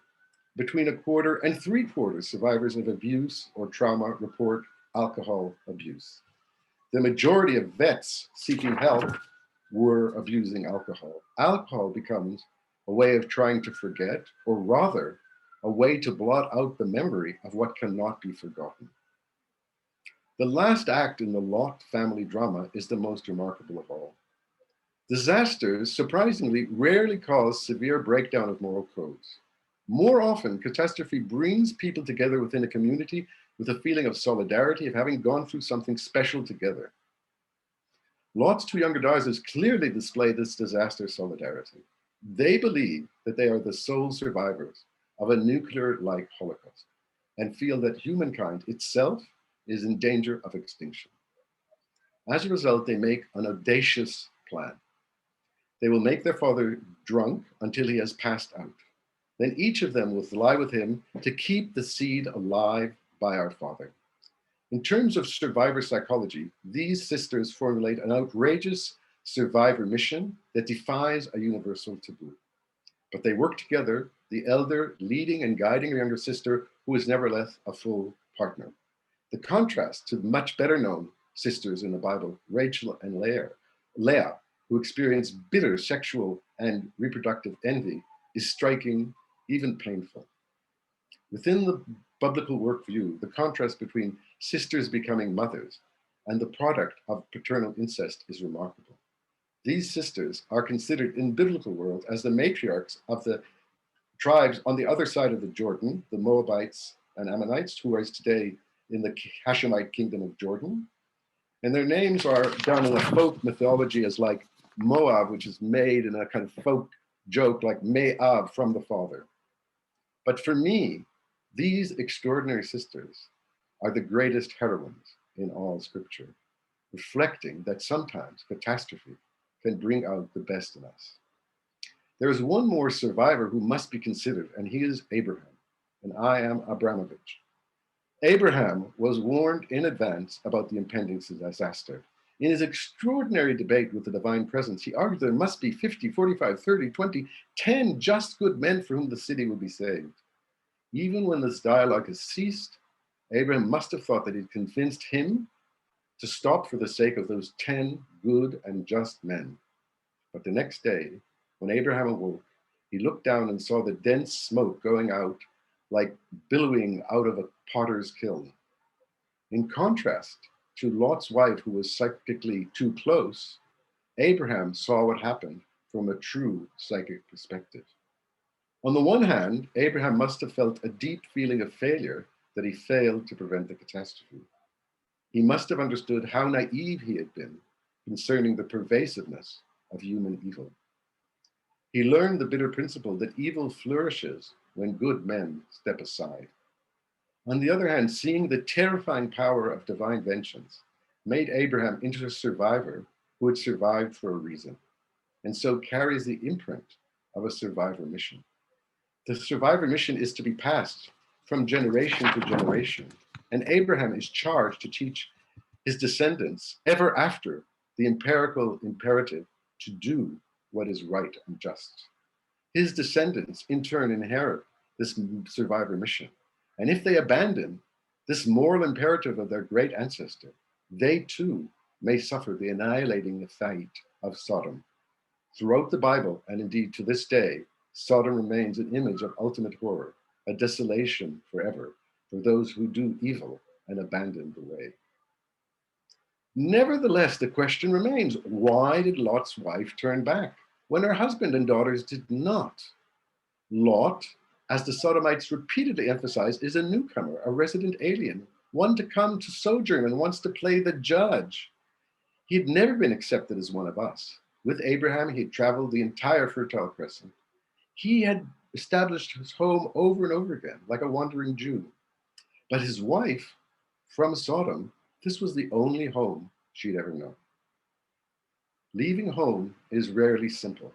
Between 1/4 and 3/4 survivors of abuse or trauma report alcohol abuse. The majority of vets seeking help were abusing alcohol. Alcohol becomes a way of trying to forget, or rather, a way to blot out the memory of what cannot be forgotten. The last act in the Lot family drama is the most remarkable of all. Disasters, surprisingly, rarely cause severe breakdown of moral codes. More often, catastrophe brings people together within a community with a feeling of solidarity, of having gone through something special together. Lot's 2 younger daughters clearly display this disaster solidarity. They believe that they are the sole survivors of a nuclear-like Holocaust and feel that humankind itself is in danger of extinction. As a result, they make an audacious plan. They will make their father drunk until he has passed out. Then each of them will lie with him to keep the seed alive by our father. In terms of survivor psychology, these sisters formulate an outrageous survivor mission that defies a universal taboo. But they work together, the elder leading and guiding her younger sister, who has never left a full partner. The contrast to the much better known sisters in the Bible, Rachel and Leah, who experience bitter sexual and reproductive envy, is striking, even painful. Within the biblical worldview, the contrast between sisters becoming mothers and the product of paternal incest is remarkable. These sisters are considered in biblical world as the matriarchs of the tribes on the other side of the Jordan, the Moabites and Ammonites, who are today in the Hashemite kingdom of Jordan. And their names are done in a folk mythology as like Moab, which is made in a kind of folk joke like Me'av, from the father. But for me, these extraordinary sisters are the greatest heroines in all scripture, reflecting that sometimes catastrophe can bring out the best in us. There is one more survivor who must be considered, and he is Abraham, and I am Abramovitch. Abraham was warned in advance about the impending disaster. In his extraordinary debate with the divine presence, he argued there must be 50, 45, 30, 20, 10 just good men for whom the city would be saved. Even when this dialogue has ceased, Abraham must have thought that he'd convinced him to stop for the sake of those 10 good and just men. But the next day, when Abraham awoke, he looked down and saw the dense smoke going out like billowing out of a potter's kiln. In contrast to Lot's wife, who was psychically too close, Abraham saw what happened from a true psychic perspective. On the one hand, Abraham must have felt a deep feeling of failure that he failed to prevent the catastrophe. He must have understood how naive he had been concerning the pervasiveness of human evil. He learned the bitter principle that evil flourishes when good men step aside. On the other hand, seeing the terrifying power of divine vengeance made Abraham into a survivor who had survived for a reason, and so carries the imprint of a survivor mission. The survivor mission is to be passed from generation to generation, and Abraham is charged to teach his descendants ever after the empirical imperative to do what is right and just. His descendants in turn inherit this survivor mission. And if they abandon this moral imperative of their great ancestor, they too may suffer the annihilating fate of Sodom. Throughout the Bible, and indeed to this day, Sodom remains an image of ultimate horror, a desolation forever for those who do evil and abandon the way. Nevertheless, the question remains, why did Lot's wife turn back when her husband and daughters did not? Lot, as the Sodomites repeatedly emphasize, is a newcomer, a resident alien, one to come to sojourn and wants to play the judge. He had never been accepted as one of us. With Abraham, he had traveled the entire Fertile Crescent. He had established his home over and over again, like a wandering Jew. But his wife, from Sodom, this was the only home she'd ever known. Leaving home is rarely simple,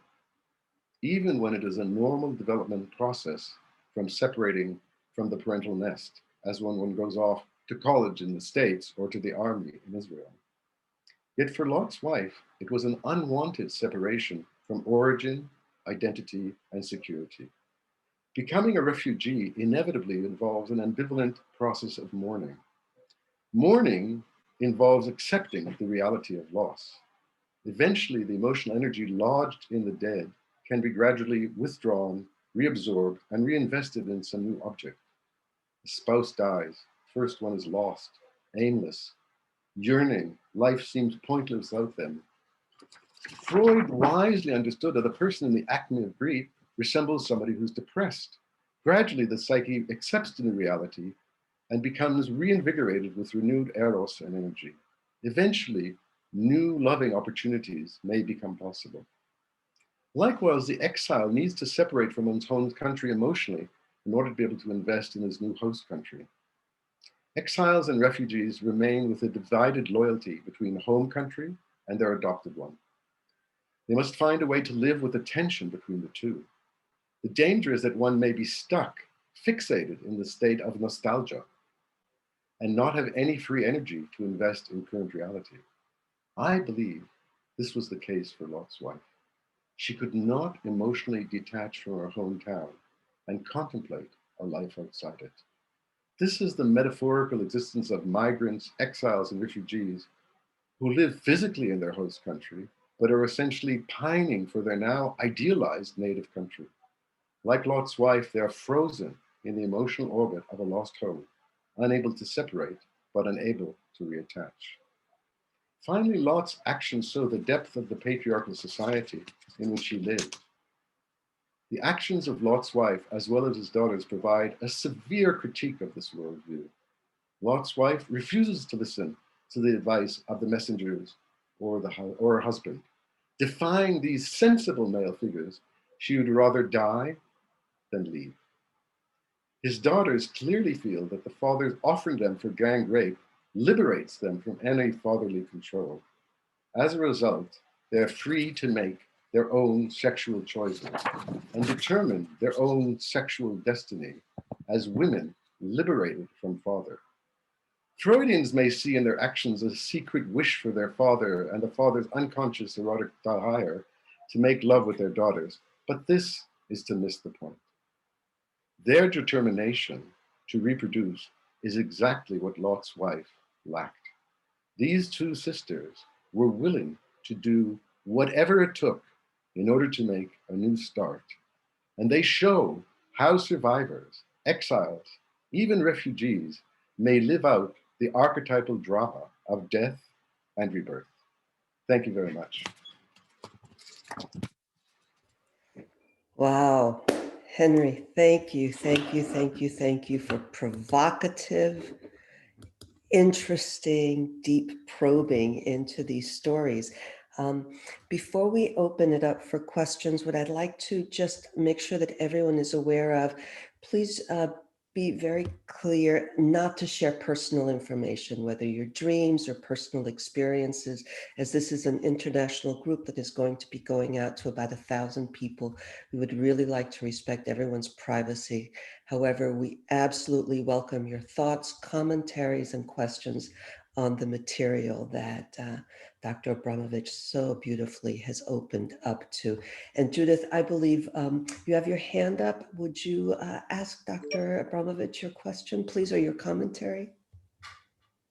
even when it is a normal development process from separating from the parental nest, as when one goes off to college in the States or to the army in Israel. Yet for Lot's wife, it was an unwanted separation from origin, identity, and security. Becoming a refugee inevitably involves an ambivalent process of mourning. Mourning involves accepting the reality of loss. Eventually, the emotional energy lodged in the dead can be gradually withdrawn, reabsorbed, and reinvested in some new object. A spouse dies, first one is lost, aimless, yearning, life seems pointless without them. Freud wisely understood that a person in the acme of grief resembles somebody who's depressed. Gradually, the psyche accepts the new reality and becomes reinvigorated with renewed eros and energy. Eventually, new loving opportunities may become possible. Likewise, the exile needs to separate from one's home country emotionally in order to be able to invest in his new host country. Exiles and refugees remain with a divided loyalty between home country and their adopted one. They must find a way to live with the tension between the two. The danger is that one may be stuck, fixated in the state of nostalgia, and not have any free energy to invest in current reality. I believe this was the case for Lot's wife. She could not emotionally detach from her hometown and contemplate a life outside it. This is the metaphorical existence of migrants, exiles, and refugees who live physically in their host country, but are essentially pining for their now idealized native country. Like Lot's wife, they are frozen in the emotional orbit of a lost home, unable to separate, but unable to reattach. Finally, Lot's actions show the depth of the patriarchal society in which he lived. The actions of Lot's wife, as well as his daughters, provide a severe critique of this worldview. Lot's wife refuses to listen to the advice of the messengers or her husband. Defying these sensible male figures, she would rather die than leave. His daughters clearly feel that the father's offering them for gang rape liberates them from any fatherly control. As a result, they are free to make their own sexual choices and determine their own sexual destiny as women liberated from father. Freudians may see in their actions a secret wish for their father and the father's unconscious erotic desire to make love with their daughters, but this is to miss the point. Their determination to reproduce is exactly what Lot's wife lacked. These two sisters were willing to do whatever it took in order to make a new start. And they show how survivors, exiles, even refugees may live out the archetypal drama of death and rebirth. Thank you very much. Wow. Henry, thank you, thank you, thank you, thank you for provocative, interesting, deep probing into these stories. Before we open it up for questions, what I'd like to just make sure that everyone is aware of, please be very clear not to share personal information, whether your dreams or personal experiences, as this is an international group that is going to be going out to about 1,000 people. We would really like to respect everyone's privacy. However, we absolutely welcome your thoughts, commentaries, and questions on the material that Dr. Abramovitch so beautifully has opened up to. And Judith, I believe you have your hand up. Would you ask Dr. Abramovitch your question, please, or your commentary?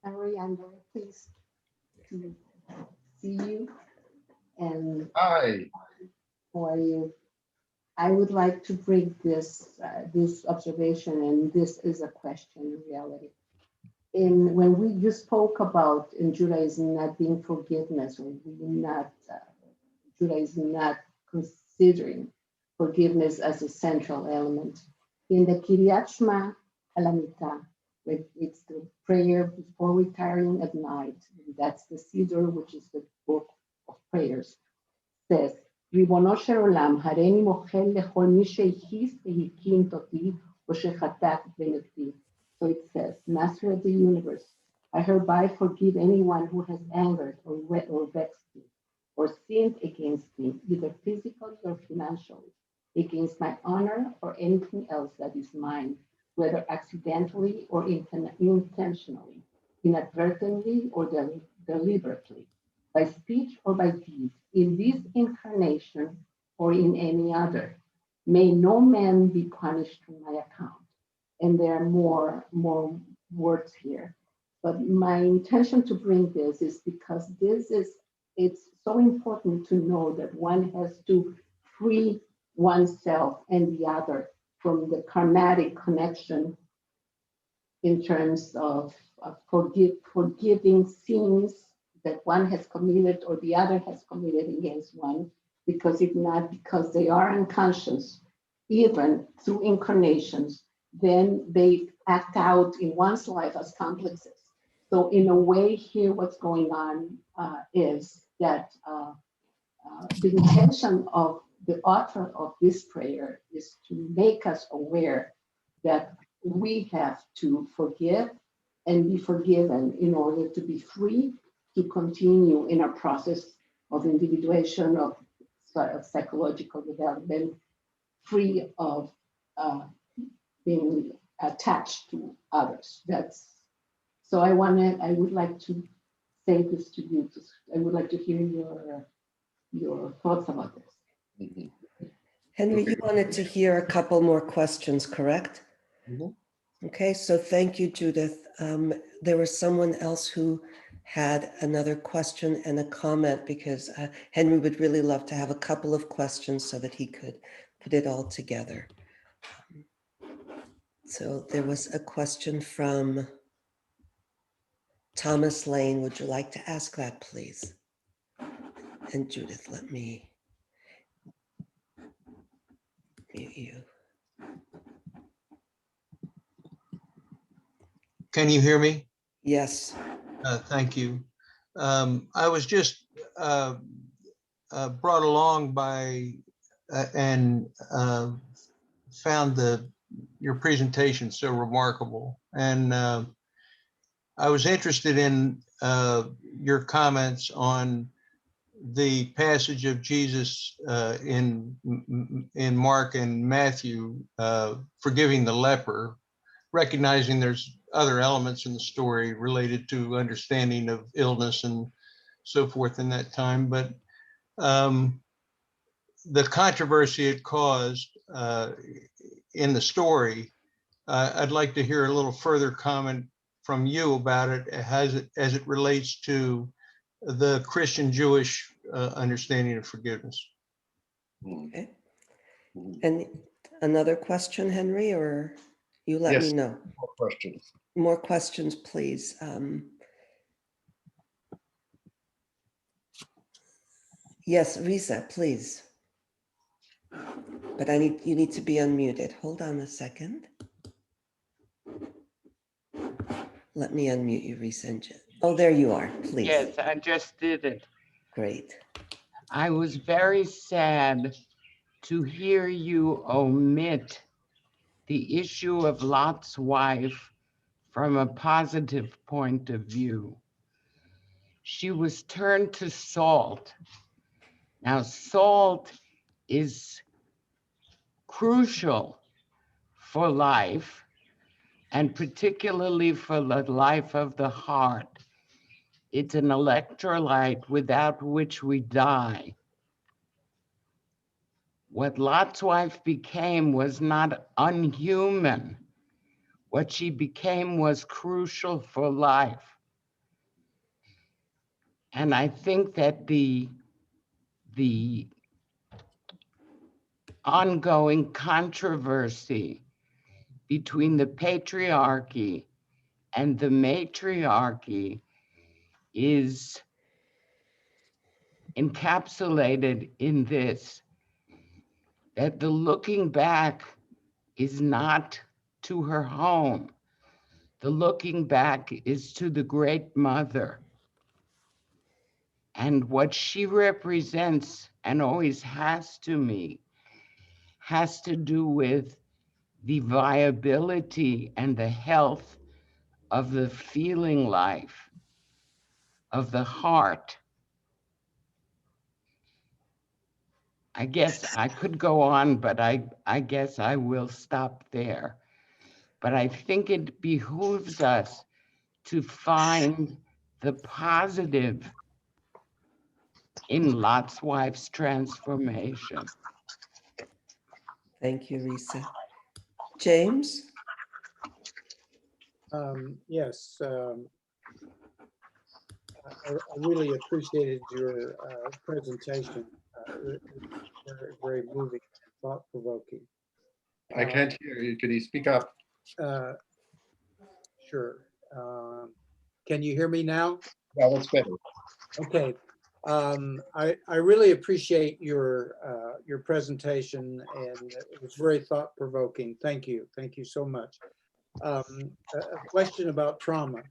Henry, I'm very pleased to see you. And Hi. how are you? I would like to bring this observation, and this is a question in reality. When you spoke about in Judaism not being forgiveness, or Judaism not considering forgiveness as a central element. In the Kiryat Shema Alamita, it's the prayer before retiring at night. That's the Siddur, which is the book of prayers. Says, Ribono shel olam, hareni mochel lechol mi she'his vehikim toti, o shechatat benekti. So it says, Master of the universe, I hereby forgive anyone who has angered or vexed me, or sinned against me, either physically or financially, against my honor or anything else that is mine, whether accidentally or intentionally, inadvertently or deliberately, by speech or by deed, in this incarnation or in any other. May no man be punished on my account. And there are more words here. But my intention to bring this is because it's so important to know that one has to free oneself and the other from the karmatic connection in terms of forgiving sins that one has committed or the other has committed against one, because if not, because they are unconscious, even through incarnations, then they act out in one's life as complexes. So in a way here, what's going on is that the intention of the author of this prayer is to make us aware that we have to forgive and be forgiven in order to be free to continue in our process of individuation, of psychological development, free of being attached to others. So I would like to say this to you. I would like to hear your thoughts about this. Mhm. Henry, Okay. you wanted to hear a couple more questions, correct? Mhm. Okay, so thank you, Judith. There was someone else who had another question and a comment, because Henry would really love to have a couple of questions so that he could put it all together. So there was a question from Thomas Lane. Would you like to ask that, please? And Judith, let me mute you. Can you hear me? Yes. Thank you. I was just brought along by and found your presentation so remarkable. And I was interested in your comments on the passage of Jesus in Mark and Matthew, forgiving the leper, recognizing there's other elements in the story related to understanding of illness and so forth in that time. But the controversy it caused in the story, I'd like to hear a little further comment from you about it as it relates to the Christian Jewish understanding of forgiveness. Okay. And another question, Henry, or you let me Yes. know? More questions. More questions, please. Yes, Risa, please. But you need to be unmuted. Hold on a second. Let me unmute you, Risa. Oh, there you are, please. Yes, I just did it. Great. I was very sad to hear you omit the issue of Lot's wife from a positive point of view. She was turned to salt. Now, salt is crucial for life, and particularly for the life of the heart. It's an electrolyte without which we die. What Lot's wife became was not unhuman. What she became was crucial for life. And I think that the ongoing controversy between the patriarchy and the matriarchy is encapsulated in this, that the looking back is not to her home. The looking back is to the Great Mother. And what she represents, and always has to me, has to do with the viability and the health of the feeling life, of the heart. I guess I could go on, but I guess I will stop there. But I think it behooves us to find the positive in Lot's wife's transformation. Thank you, Risa. James? Yes, I really appreciated your presentation. Very, very moving and thought-provoking. I can't hear you. Could you speak up? Sure. Can you hear me now? Yeah, that's better. Okay. I really appreciate your presentation, and it was very thought-provoking. Thank you. Thank you so much. A question about trauma.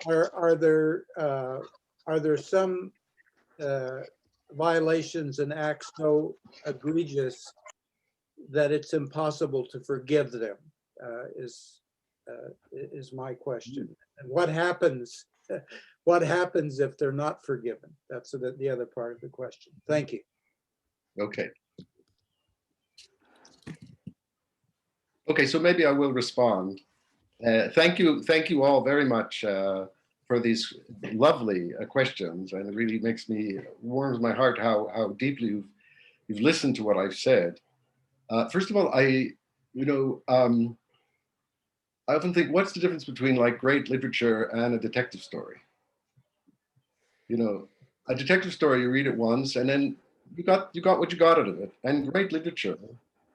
Are there some violations and acts so egregious that it's impossible to forgive them? Is my question. And what happens? What happens if they're not forgiven? That's the other part of the question. Thank you. Okay. Okay, so maybe I will respond. Thank you all very much for these lovely questions, and it really warms my heart how deeply you've listened to what I've said. First of all, I often think, what's the difference between like great literature and a detective story? You know, a detective story, you read it once and then you got what you got out of it. And great literature,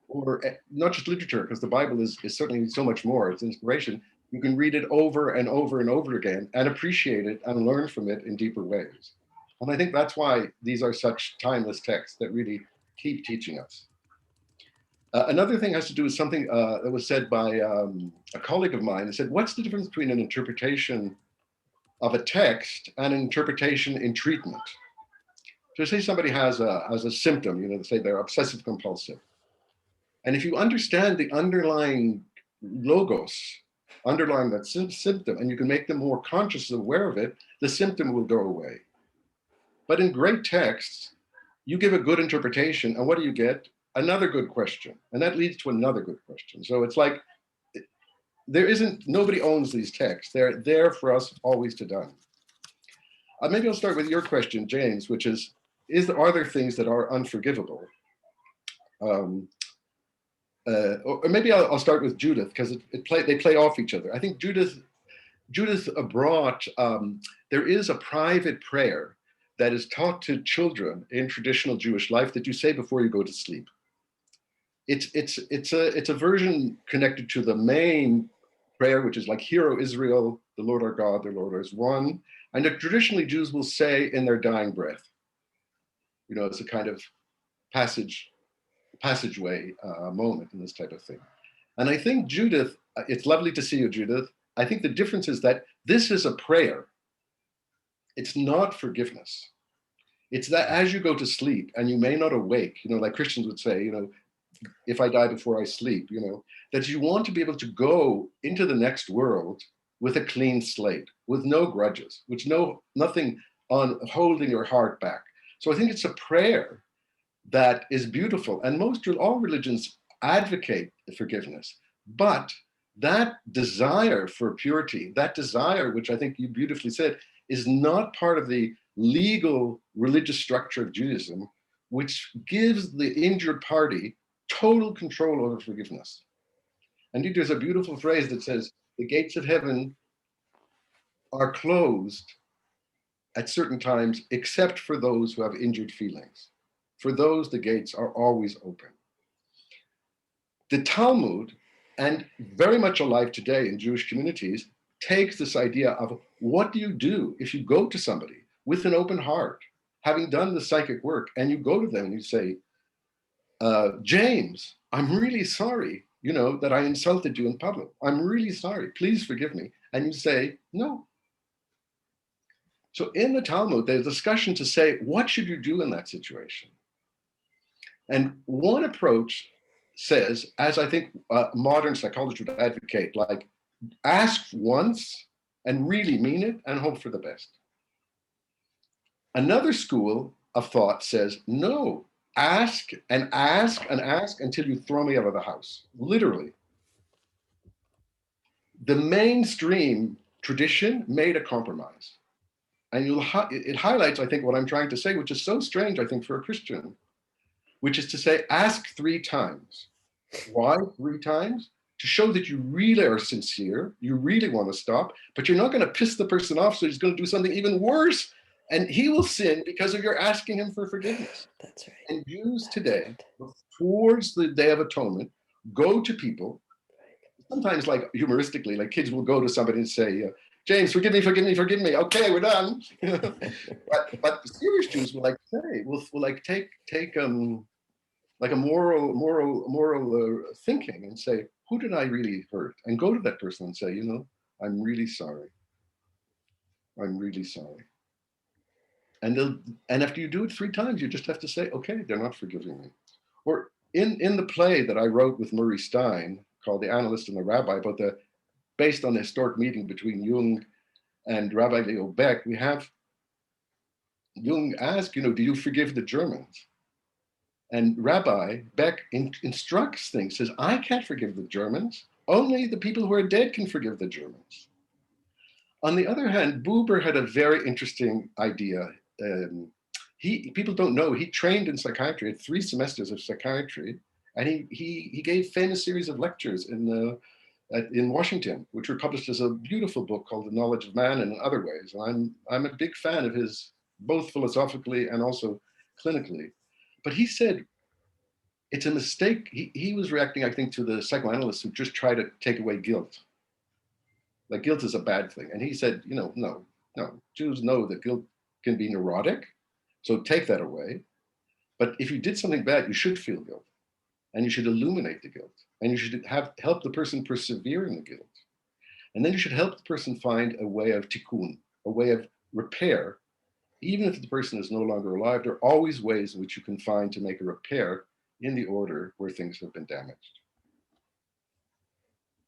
or not just literature, because the Bible is certainly so much more, it's inspiration. You can read it over and over and over again and appreciate it and learn from it in deeper ways. And I think that's why these are such timeless texts that really keep teaching us. Another thing has to do with something that was said by a colleague of mine. He said, what's the difference between an interpretation of a text and an interpretation in treatment? So say somebody has a symptom, you know, say they're obsessive compulsive. And if you understand the underlying logos, underlying that symptom, and you can make them more conscious and aware of it, the symptom will go away. But in great texts, you give a good interpretation, and what do you get? Another good question. And that leads to another good question. So it's like, nobody owns these texts. They're there for us always to done. Maybe I'll start with your question, James, which is are there things that are unforgivable? Or maybe I'll start with Judith, because they play off each other. I think Judith brought, there is a private prayer that is taught to children in traditional Jewish life that you say before you go to sleep. It's a version connected to the main prayer, which is like, "Hear, O Israel, the Lord our God, the Lord is one." And that traditionally Jews will say in their dying breath. You know, it's a kind of passageway moment in this type of thing. And I think Judith, it's lovely to see you, Judith. I think the difference is that this is a prayer. It's not forgiveness. It's that as you go to sleep and you may not awake, you know, like Christians would say, you know, if I die before I sleep, you know, that you want to be able to go into the next world with a clean slate, with no grudges, with nothing on holding your heart back. So I think it's a prayer that is beautiful. And all religions advocate forgiveness. But that desire for purity, that desire, which I think you beautifully said, is not part of the legal religious structure of Judaism, which gives the injured party total control over forgiveness. Indeed, there's a beautiful phrase that says, the gates of heaven are closed at certain times, except for those who have injured feelings. For those, the gates are always open. The Talmud, and very much alive today in Jewish communities, takes this idea of what do you do if you go to somebody with an open heart, having done the psychic work, and you go to them and you say, James, I'm really sorry, you know, that I insulted you in public. I'm really sorry, please forgive me. And you say, no. So in the Talmud, there's a discussion to say, what should you do in that situation? And one approach says, as I think modern psychology would advocate, like ask once and really mean it and hope for the best. Another school of thought says, no, ask and ask and ask until you throw me out of the house, literally. The mainstream tradition made a compromise. And it highlights, I think, what I'm trying to say, which is so strange, I think, for a Christian, which is to say, ask 3 times. Why 3 times? To show that you really are sincere, you really want to stop, but you're not going to piss the person off, so he's going to do something even worse, and he will sin because of your asking him for forgiveness. That's right. And Jews today, towards the Day of Atonement, go to people, sometimes like humoristically, like kids will go to somebody and say, James, forgive me, forgive me, forgive me. Okay, we're done. but the serious Jews will like say, will like take like a moral thinking and say, who did I really hurt? And go to that person and say, you know, I'm really sorry. I'm really sorry. And after you do it 3 times, you just have to say, okay, they're not forgiving me. Or in the play that I wrote with Murray Stein called The Analyst and the Rabbi, based on the historic meeting between Jung and Rabbi Leo Beck, we have Jung ask, you know, do you forgive the Germans? And Rabbi Beck instructs things, says, I can't forgive the Germans. Only the people who are dead can forgive the Germans. On the other hand, Buber had a very interesting idea. People don't know, he trained in psychiatry, had 3 semesters of psychiatry, and he gave famous series of lectures in Washington, which were published as a beautiful book called The Knowledge of Man and in other ways. And I'm a big fan of his, both philosophically and also clinically. But he said, it's a mistake. He was reacting, I think, to the psychoanalysts who just try to take away guilt. Like guilt is a bad thing. And he said, you know, no, Jews know that guilt can be neurotic. So take that away. But if you did something bad, you should feel guilt. and you should illuminate the guilt, and you should help the person persevere in the guilt. And then you should help the person find a way of tikkun, a way of repair. Even if the person is no longer alive, there are always ways in which you can find to make a repair in the order where things have been damaged.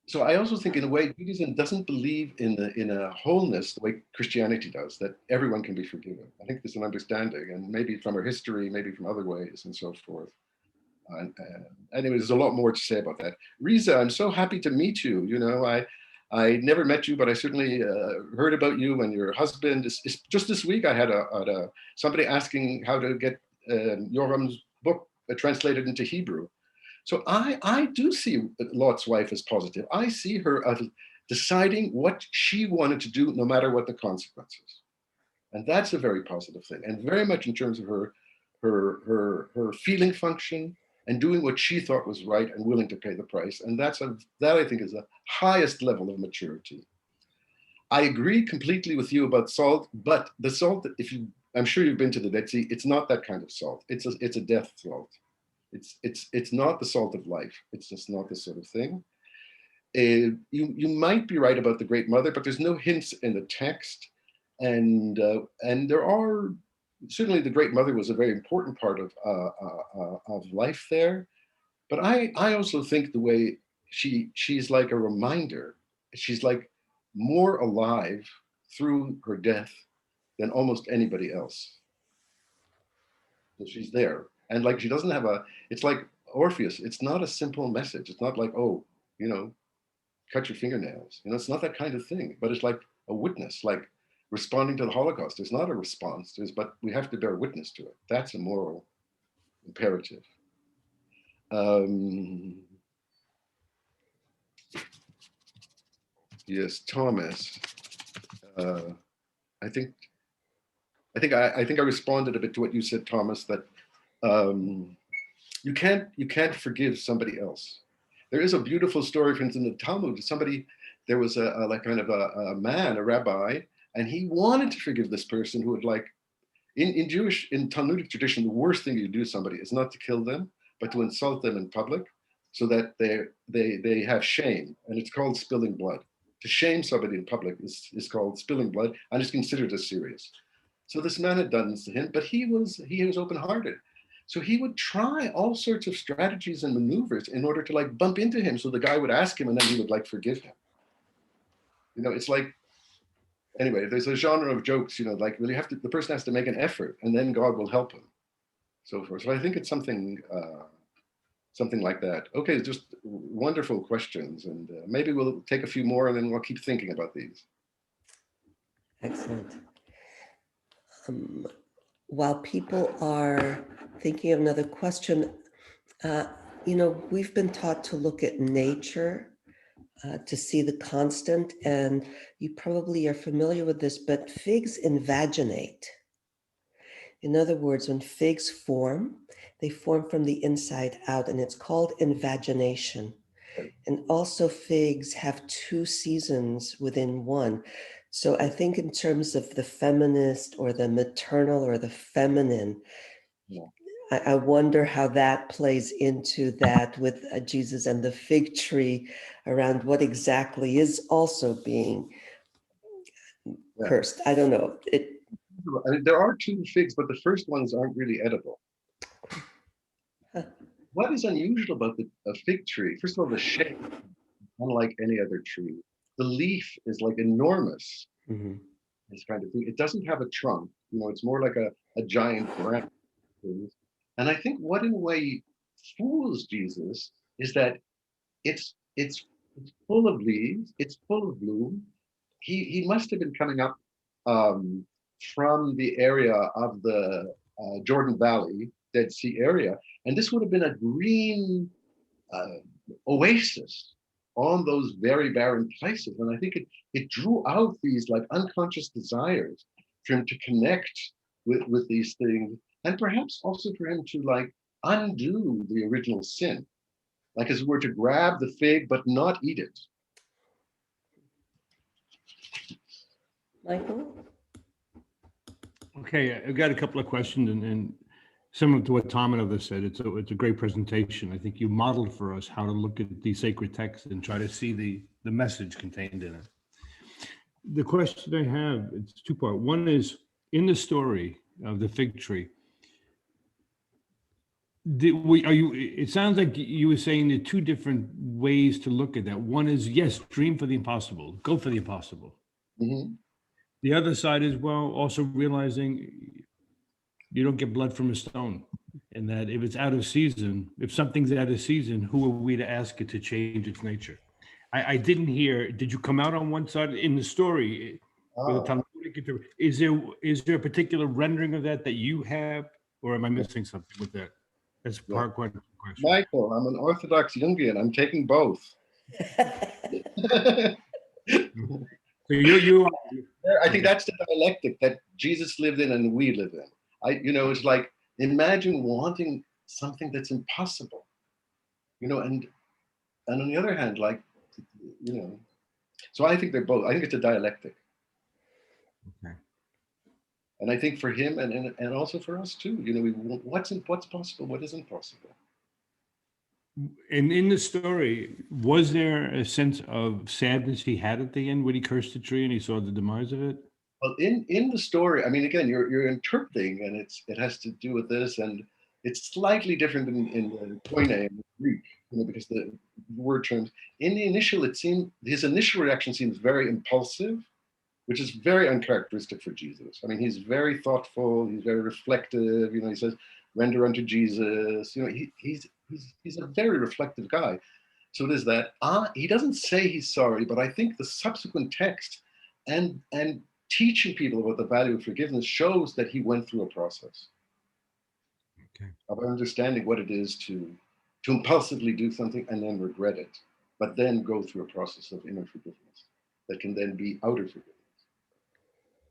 So I also think, in a way, Judaism doesn't believe in a wholeness the way Christianity does, that everyone can be forgiven. I think there's an understanding, and maybe from our history, maybe from other ways, and so forth. Anyway, there's a lot more to say about that. Riza, I'm so happy to meet you. You know, I never met you, but I certainly heard about you and your husband. Just this week, I had somebody asking how to get Yoram's book translated into Hebrew. So I do see Lot's wife as positive. I see her as deciding what she wanted to do, no matter what the consequences. And that's a very positive thing, and very much in terms of her feeling function and doing what she thought was right and willing to pay the price. And that I think is the highest level of maturity. I agree completely with you about salt, but the salt, I'm sure you've been to the Dead Sea, it's not that kind of salt. It's a death salt. It's not the salt of life. It's just not the sort of thing. You might be right about the Great Mother, but there's no hints in the text. And there are, certainly the Great Mother was a very important part of life there. But I also think the way she's like a reminder, she's like more alive through her death than almost anybody else. So she's there. And like, she doesn't have it's like Orpheus. It's not a simple message. It's not like, oh, you know, cut your fingernails. You know, it's not that kind of thing, but it's like a witness, like responding to the Holocaust. There's not a response, but we have to bear witness to it. That's a moral imperative. Yes, Thomas. I think I responded a bit to what you said, Thomas, that you can't forgive somebody else. There is a beautiful story, for instance, in the Talmud. There was a man, a rabbi, and he wanted to forgive this person who had, like, in Talmudic tradition, the worst thing you do to somebody is not to kill them, but to insult them in public, so that they have shame, and it's called spilling blood. To shame somebody in public is called spilling blood, and is considered as serious. So this man had done this to him, but he was open-hearted. So he would try all sorts of strategies and maneuvers in order to, like, bump into him, so the guy would ask him, and then he would, like, forgive him. You know, it's like, anyway, there's a genre of jokes, you know, like, really the person has to make an effort, and then God will help him, so forth. So I think it's something like that. Okay, just wonderful questions, and maybe we'll take a few more, and then we'll keep thinking about these. Excellent. While people are thinking of another question, you know, we've been taught to look at nature to see the constant, and you probably are familiar with this, but figs invaginate. In other words, when figs form, they form from the inside out, and it's called invagination. And also figs have 2 seasons within one. So I think in terms of the feminist or the maternal or the feminine, Yeah. I wonder how that plays into that with Jesus and the fig tree, around what exactly is also being cursed. I don't know. I mean, there are 2 figs, but the first ones aren't really edible. Huh. What is unusual about a fig tree? First of all, the shape, unlike any other tree. The leaf is like enormous. Mm-hmm. This kind of thing. It doesn't have a trunk. You know, it's more like a giant branch. And I think what in a way fools Jesus is that it's full of leaves, it's full of bloom. He must have been coming up from the area of the Jordan Valley, Dead Sea area, and this would have been a green oasis on those very barren places. And I think it drew out these, like, unconscious desires for him to connect with these things, and perhaps also for him to, like, undo the original sin, like, as it were, to grab the fig but not eat it. Michael? Okay, I've got a couple of questions, and similar to what Tom and others said, it's a great presentation. I think you modeled for us how to look at the sacred text and try to see the message contained in it. The question I have, it's two-part. One is, in the story of the fig tree, it sounds like you were saying there are two different ways to look at that. One is, yes, dream for the impossible, go for the impossible. Mhm. The other side is, well, also realizing you don't get blood from a stone, and that if it's out of season, if something's out of season, who are we to ask it to change its nature? I didn't hear, did you come out on one side in the story? With the Ah, Talmudic is there a particular rendering of that you have, or am I missing something with that? That's part question. Michael, I'm an Orthodox Jungian. I'm taking both. So you I think that's the dialectic that Jesus lived in and we live in. It's like, imagine wanting something that's impossible, and on the other hand, like, so I think they're both. I think it's a dialectic. Okay. And I think for him and also for us too, what's possible, what isn't possible. And in the story, was there a sense of sadness he had at the end when he cursed the tree and he saw the demise of it? Well, in the story, I mean, again, you're interpreting, and it has to do with this, and it's slightly different in the Koine in Greek, because the word terms. In the initial, his initial reaction seems very impulsive, which is very uncharacteristic for Jesus. I mean, he's very thoughtful, he's very reflective. He says, "Render unto Jesus." He's a very reflective guy. So there's that. He doesn't say he's sorry, but I think the subsequent text and teaching people about the value of forgiveness shows that he went through a process of understanding what it is to impulsively do something and then regret it, but then go through a process of inner forgiveness that can then be outer forgiveness.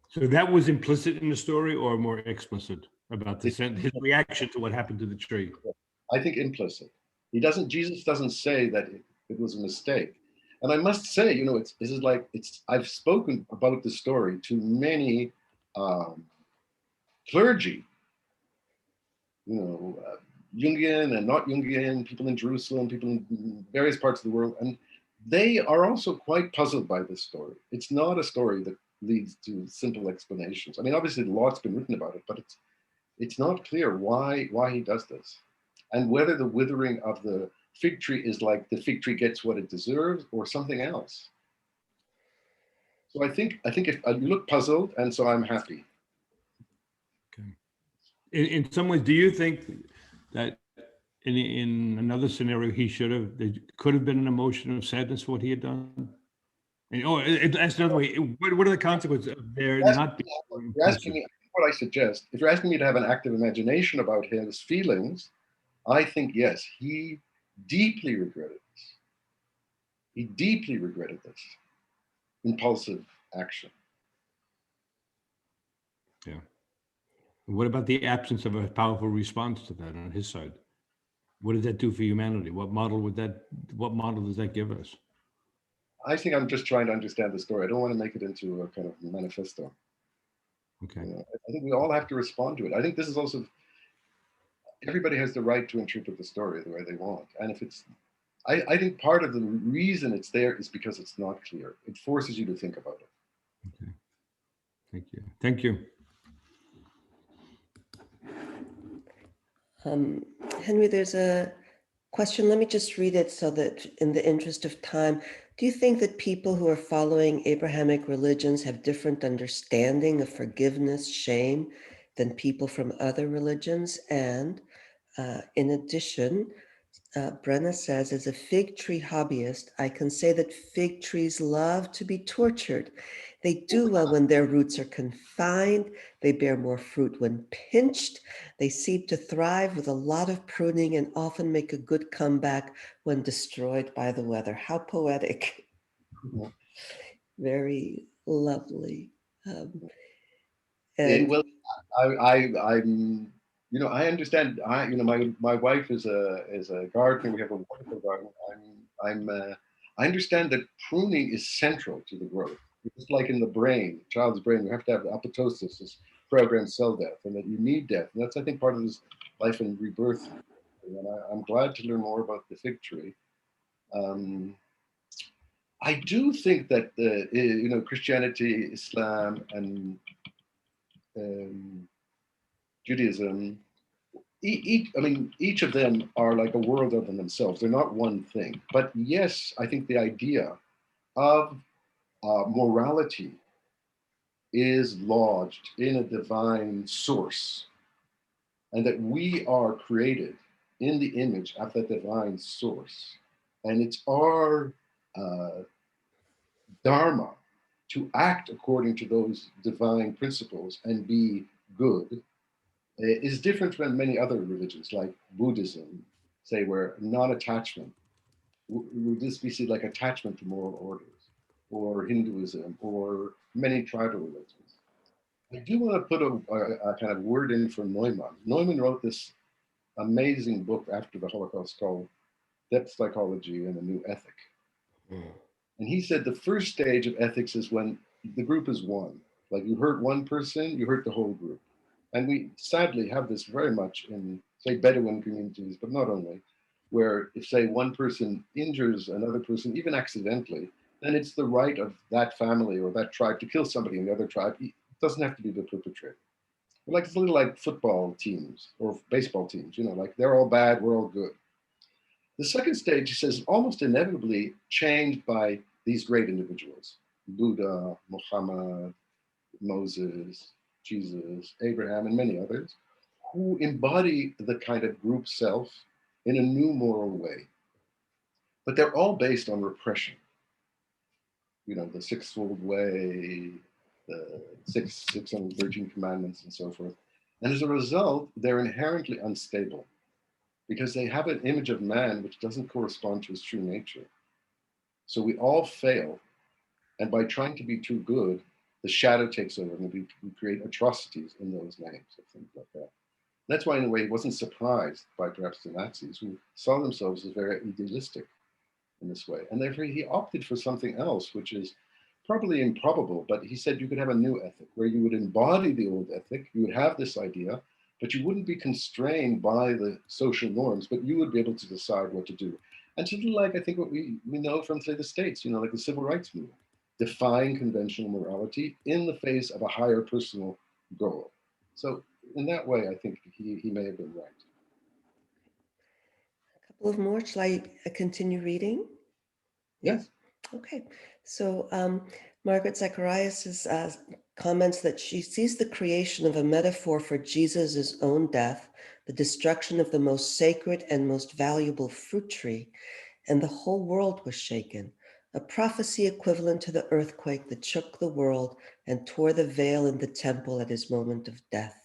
So that was implicit in the story, or more explicit about his reaction to what happened to the tree? I think implicit. Jesus doesn't say that it was a mistake. And I must say, I've spoken about the story to many clergy, Jungian and not Jungian, people in Jerusalem, people in various parts of the world, and they are also quite puzzled by this story. It's not a story that leads to simple explanations. I mean, obviously, a lot's been written about it, but it's not clear why he does this, and whether the withering of the fig tree is like the fig tree gets what it deserves or something else. So I think if you look puzzled, and so I'm happy. Okay. In some ways, do you think that in another scenario there could have been an emotion of sadness for what he had done? And, that's another way. What are the consequences of there not being? You're asking me what I suggest. If you're asking me to have an active imagination about his feelings, I think yes, he deeply regretted this. He deeply regretted this impulsive action. Yeah. What about the absence of a powerful response to that on his side? What does that do for humanity? What model does that give us? I think I'm just trying to understand the story. I don't want to make it into a kind of manifesto. Okay. I think we all have to respond to it. I think this is also, everybody has the right to interpret the story the way they want. And if it's, I think part of the reason it's there is because it's not clear. It forces you to think about it. Okay. Thank you. Thank you. Henry, there's a question. Let me just read it so that in the interest of time, do you think that people who are following Abrahamic religions have different understanding of forgiveness, shame than people from other religions? And in addition, Brenna says, as a fig tree hobbyist, I can say that fig trees love to be tortured. They do well when their roots are confined. They bear more fruit when pinched. They seem to thrive with a lot of pruning and often make a good comeback when destroyed by the weather. How poetic. Mhm. Very lovely. Well, I'm, I understand. My wife is a gardener. We have a wonderful garden. I understand that pruning is central to the growth. It's like in the brain, child's brain, you have to have apoptosis, this programmed cell death, and that you need death. And that's, I think, part of this life and rebirth. And I'm glad to learn more about the fig tree. I do think that Christianity, Islam, and Judaism, each of them are like a world of themselves. They're not one thing. But yes, I think the idea of morality is lodged in a divine source, and that we are created in the image of that divine source. And it's our dharma to act according to those divine principles and be good is different from many other religions, like Buddhism, say, where non-attachment would this be seen like attachment to moral orders, or Hinduism, or many tribal religions. I do want to put a kind of word in for Neumann. Neumann wrote this amazing book after the Holocaust called Depth Psychology and a New Ethic. And he said the first stage of ethics is when the group is one. Like you hurt one person, you hurt the whole group. And we sadly have this very much in, say, Bedouin communities, but not only, where if, say, one person injures another person, even accidentally, then it's the right of that family or that tribe to kill somebody in the other tribe. It doesn't have to be the perpetrator. Like it's a little like football teams or baseball teams, like they're all bad, we're all good. The second stage, he says, almost inevitably changed by these great individuals, Buddha, Muhammad, Moses, Jesus, Abraham, and many others, who embody the kind of group self in a new moral way. But they're all based on repression. The sixfold way, the 613 commandments, and so forth. And as a result, they're inherently unstable because they have an image of man which doesn't correspond to his true nature. So we all fail. And by trying to be too good, the shadow takes over and we create atrocities in those names or things like that. That's why, in a way, he wasn't surprised by perhaps the Nazis, who saw themselves as very idealistic in this way. And therefore, he opted for something else, which is probably improbable, but he said you could have a new ethic where you would embody the old ethic, you would have this idea, but you wouldn't be constrained by the social norms, but you would be able to decide what to do. And sort of like, I think, what we know from, say, the States, like the civil rights movement, defying conventional morality in the face of a higher personal goal. So in that way, I think he may have been right. A couple of more. Shall I continue reading? Yes. Okay. So Margaret Zacharias comments that she sees the creation of a metaphor for Jesus' own death, the destruction of the most sacred and most valuable fruit tree, and the whole world was shaken. A prophecy equivalent to the earthquake that shook the world and tore the veil in the temple at his moment of death.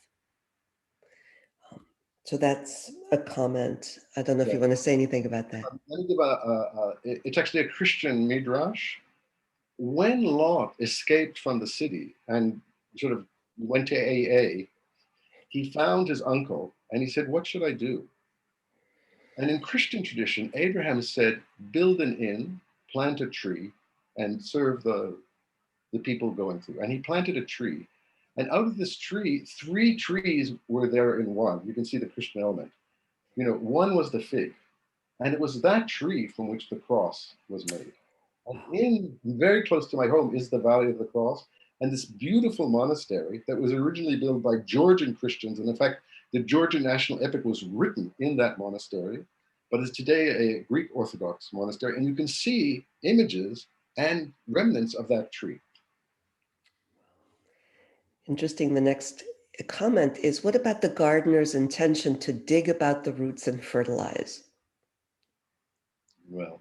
So that's a comment. I don't know if you want to say anything about that. Let me give it's actually a Christian midrash. When Lot escaped from the city and sort of went to AA, he found his uncle and he said, "What should I do?" And in Christian tradition, Abraham said, "Build an inn, plant a tree, and serve the people going through." And he planted a tree. And out of this tree, 3 trees were there in one. You can see the Christian element. One was the fig. And it was that tree from which the cross was made. And very close to my home is the Valley of the Cross, and this beautiful monastery that was originally built by Georgian Christians. And in fact, the Georgian national epic was written in that monastery, but is today a Greek Orthodox monastery. And you can see images and remnants of that tree. Interesting. The next comment is, what about the gardener's intention to dig about the roots and fertilize? Well,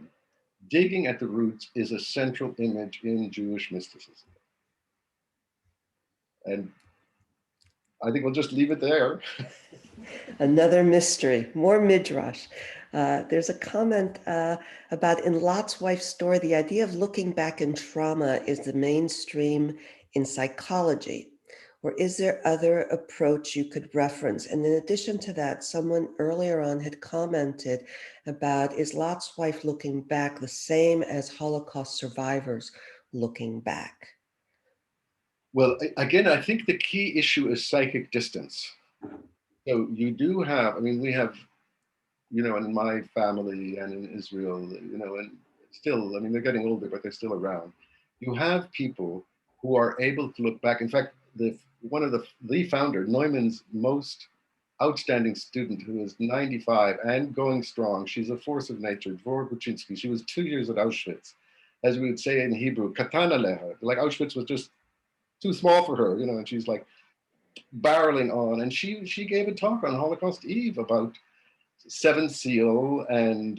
digging at the roots is a central image in Jewish mysticism. And I think we'll just leave it there. Another mystery, more midrash. There's a comment about in Lot's wife's story, the idea of looking back in trauma is the mainstream in psychology. Or is there other approach you could reference? And in addition to that, someone earlier on had commented about, is Lot's wife looking back the same as Holocaust survivors looking back? Well, again, I think the key issue is psychic distance. So you do have, I mean, we have, you know, in my family and in Israel, you know, and still, I mean, they're getting older, but they're still around. You have people who are able to look back. In fact, one of the founder, Neumann's most outstanding student, who is 95 and going strong. She's a force of nature, Dvora Buczynski. She was 2 years at Auschwitz. As we would say in Hebrew, katan aleha. Like Auschwitz was just too small for her, you know, and she's like barreling on. And she gave a talk on Holocaust Eve about Seven Seal and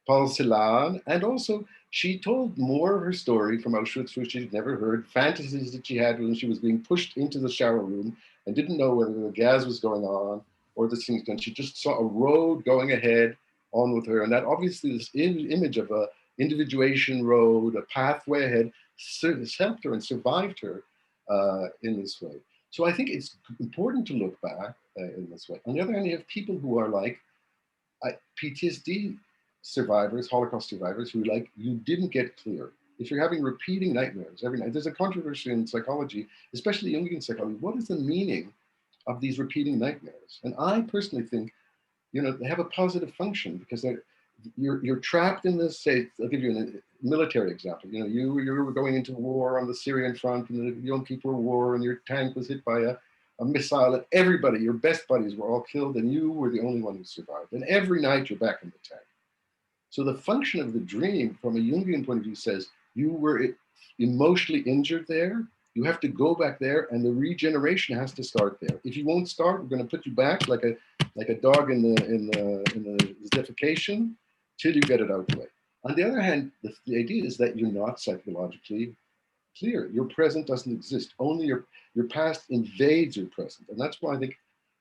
Paul Celan, and also she told more of her story from Auschwitz, which she'd never heard, fantasies that she had when she was being pushed into the shower room and didn't know whether the gas was going on or the things done. She just saw a road going ahead on with her, and that obviously this image of a individuation road, a pathway ahead, helped her and survived her in this way. So I think it's important to look back in this way. On the other hand, you have people who are like PTSD survivors, Holocaust survivors, who like, you didn't get clear. If you're having repeating nightmares every night, there's a controversy in psychology, especially Jungian psychology. What is the meaning of these repeating nightmares? And I personally think, you know, they have a positive function because you're trapped in this, say, I'll give you a military example. You know, you were going into war on the Syrian front in the Yom Kippur War, and your tank was hit by a missile, and everybody, your best buddies were all killed, and you were the only one who survived. And every night you're back in the tank. So the function of the dream from a Jungian point of view says you were emotionally injured there. You have to go back there, and the regeneration has to start there. If you won't start, we're going to put you back like a dog in the zitification till you get it out of the way. On the other hand, the idea is that you're not psychologically clear. Your present doesn't exist. Only your past invades your present, and that's why I think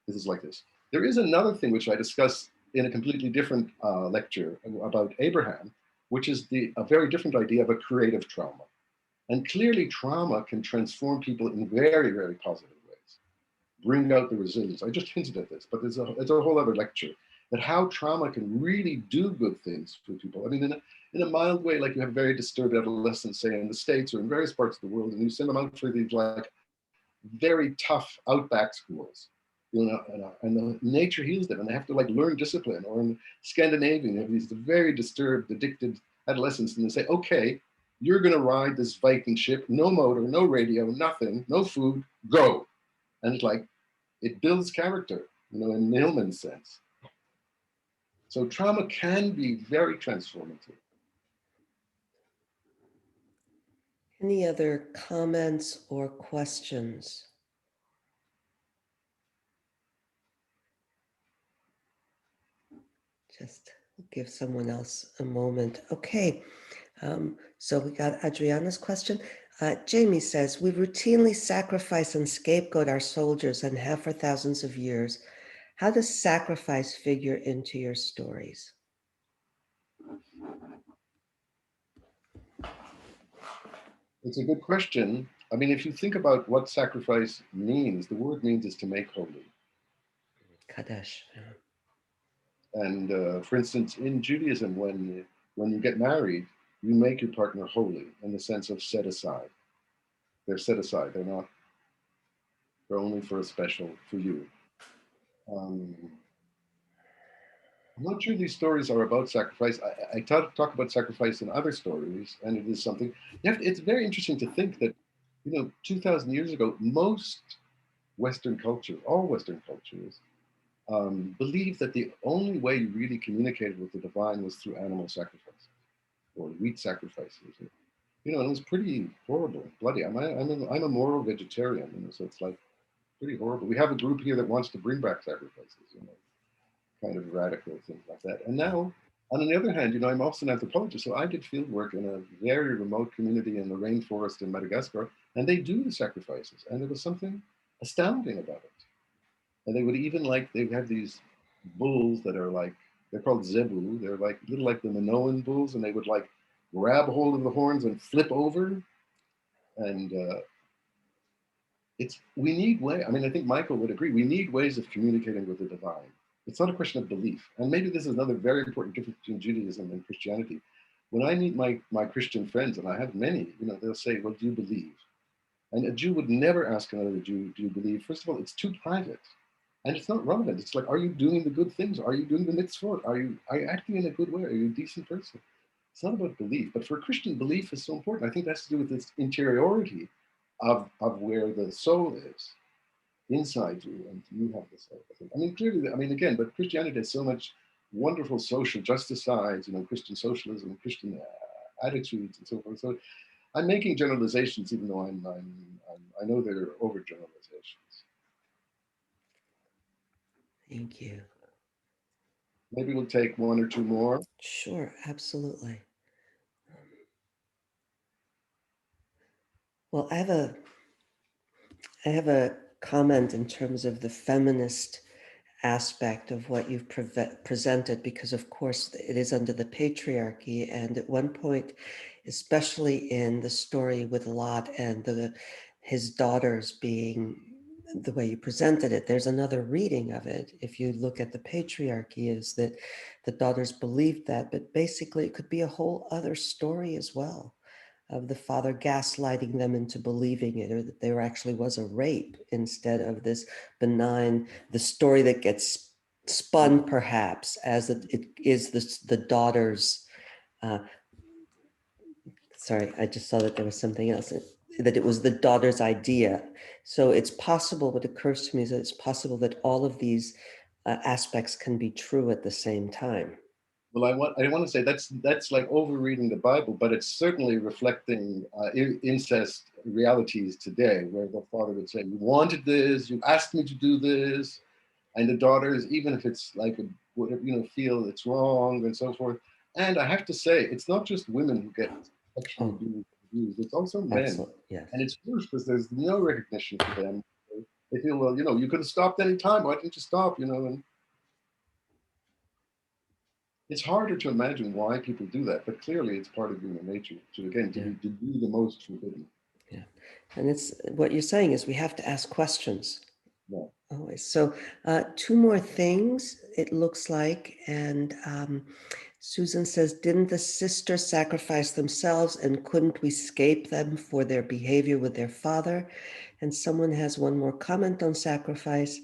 this is like this. There is another thing which I discuss in a completely different lecture about Abraham, which is a very different idea of a creative trauma. And clearly trauma can transform people in very, very positive ways, bring out the resilience. I just hinted at this, but there's a whole other lecture that how trauma can really do good things for people. I mean, in a mild way, like you have very disturbed adolescents, say in the States or in various parts of the world, and you send them out for these like very tough outback schools, you know, and the nature heals them, and they have to like learn discipline. Or in Scandinavia, they have these very disturbed, addicted adolescents, and they say, okay, you're going to ride this Viking ship, no motor, no radio, nothing, no food, go. And it's like, it builds character, you know, in Millman's sense. So trauma can be very transformative. Any other comments or questions? Just give someone else a moment. Okay, so we got Adriana's question. Jamie says, we routinely sacrifice and scapegoat our soldiers and have for thousands of years. How does sacrifice figure into your stories? It's a good question. I mean, if you think about what sacrifice means, the word means is to make holy. Kadesh. And for instance, in Judaism, when you get married, you make your partner holy in the sense of set aside. They're set aside. They're only for you. I'm not sure these stories are about sacrifice. I talk about sacrifice in other stories, and it is something. It's very interesting to think that, 2,000 years ago, most Western cultures, all Western cultures, believed that the only way you really communicated with the divine was through animal sacrifices or wheat sacrifices. And it was pretty horrible, bloody. I'm a moral vegetarian, so it's like pretty horrible. We have a group here that wants to bring back sacrifices, kind of radical things like that. And now, on the other hand, I'm also an anthropologist, so I did field work in a very remote community in the rainforest in Madagascar, and they do the sacrifices, and there was something astounding about it. And they would even they have these bulls that are they're called zebu. They're little like the Minoan bulls, and they would grab hold of the horns and flip over. And we need way. I mean, I think Michael would agree. We need ways of communicating with the divine. It's not a question of belief. And maybe this is another very important difference between Judaism and Christianity. When I meet my Christian friends, and I have many, they'll say, well, do you believe? And a Jew would never ask another Jew, do you believe? First of all, it's too private. And it's not relevant. It's like, are you doing the good things? Are you doing the mitzvot? Are you acting in a good way? Are you a decent person? It's not about belief, but for a Christian, belief is so important. I think that's to do with this interiority of where the soul is inside you, and you have the soul. I mean, clearly, I mean, again, but Christianity has so much wonderful social justice sides, Christian socialism, Christian attitudes, and so forth. So I'm making generalizations, even though I know they're overgeneralizations. Thank you. Maybe we'll take one or two more. Sure, absolutely. Well, I have a comment in terms of the feminist aspect of what you've presented, because of course it is under the patriarchy, and at one point, especially in the story with Lot and his daughters being the way you presented it, there's another reading of it. If you look at the patriarchy, is that the daughters believed that, but basically it could be a whole other story as well, of the father gaslighting them into believing it, or that there actually was a rape instead of this benign, the story that gets spun perhaps as it is the daughter's, sorry, I just saw that there was something else, that it was the daughter's idea. So it's possible, what occurs to me is that it's possible that all of these aspects can be true at the same time. Well, I want to say that's like overreading the Bible, but it's certainly reflecting incest realities today, where the father would say, "You wanted this, you asked me to do this," and the daughters, even if it's like feel it's wrong and so forth. And I have to say, it's not just women who get sexually abused; it's also men. Absolutely, yes. And it's worse because there's no recognition for them. They feel, well, you could have stopped any time. Why didn't you stop? And it's harder to imagine why people do that, but clearly it's part of human nature to do the most forbidden. Yeah, and it's what you're saying is we have to ask questions. Yeah. Always. So two more things, it looks like, and Susan says, didn't the sisters sacrifice themselves, and couldn't we escape them for their behavior with their father? And someone has one more comment on sacrifice.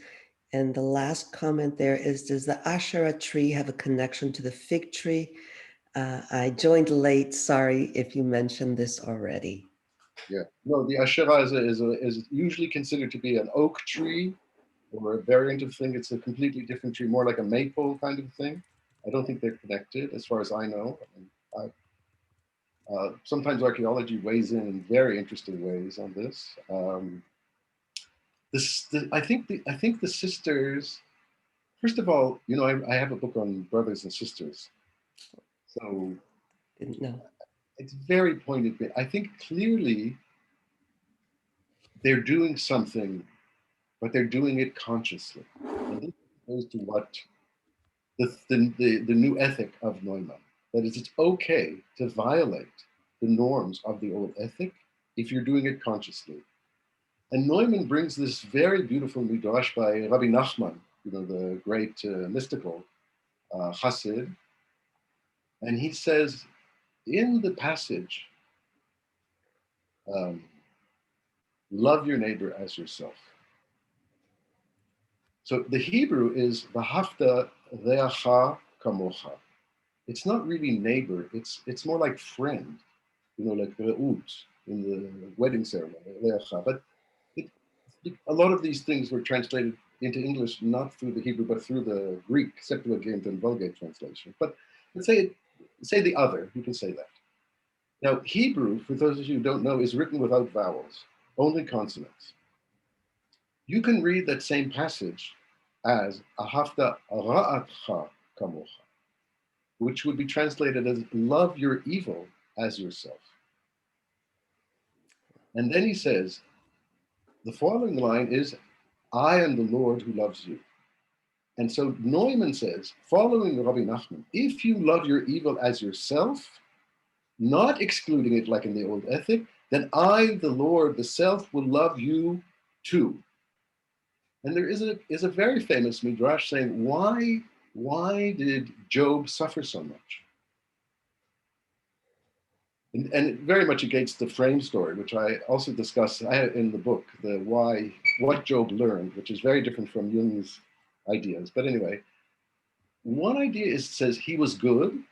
And the last comment there is, does the Asherah tree have a connection to the fig tree? I joined late. Sorry if you mentioned this already. Yeah. No, the Asherah is usually considered to be an oak tree or a variant of thing. It's a completely different tree, more like a maple kind of thing. I don't think they're connected, as far as I know. Sometimes archaeology weighs in very interesting ways on this. I think the sisters. First of all, I have a book on brothers and sisters, so Didn't know. it's very pointed. I think clearly they're doing something, but they're doing it consciously. And this goes to what the new ethic of Neumann. That is, it's okay to violate the norms of the old ethic if you're doing it consciously. And Neumann brings this very beautiful midrash by Rabbi Nachman, the great mystical Chassid. And he says in the passage, love your neighbor as yourself. So the Hebrew is v'ahavta reacha kamocha. It's not really neighbor. It's more like friend, like re'ut in the wedding ceremony, reacha. But a lot of these things were translated into English not through the Hebrew, but through the Greek Septuagint and Vulgate translation. But let's say the other. You can say that. Now, Hebrew, for those of you who don't know, is written without vowels, only consonants. You can read that same passage as ahavta ra'atcha kamocha, which would be translated as love your evil as yourself. And then he says, the following line is, I am the Lord who loves you. And so Neumann says, following Rabbi Nachman, if you love your evil as yourself, not excluding it like in the old ethic, then I, the Lord, the self, will love you too. And there is a very famous midrash saying, why did Job suffer so much? And it very much against the frame story, which I also discuss in the book, what Job learned, which is very different from Jung's ideas. But anyway, one idea is says he was good,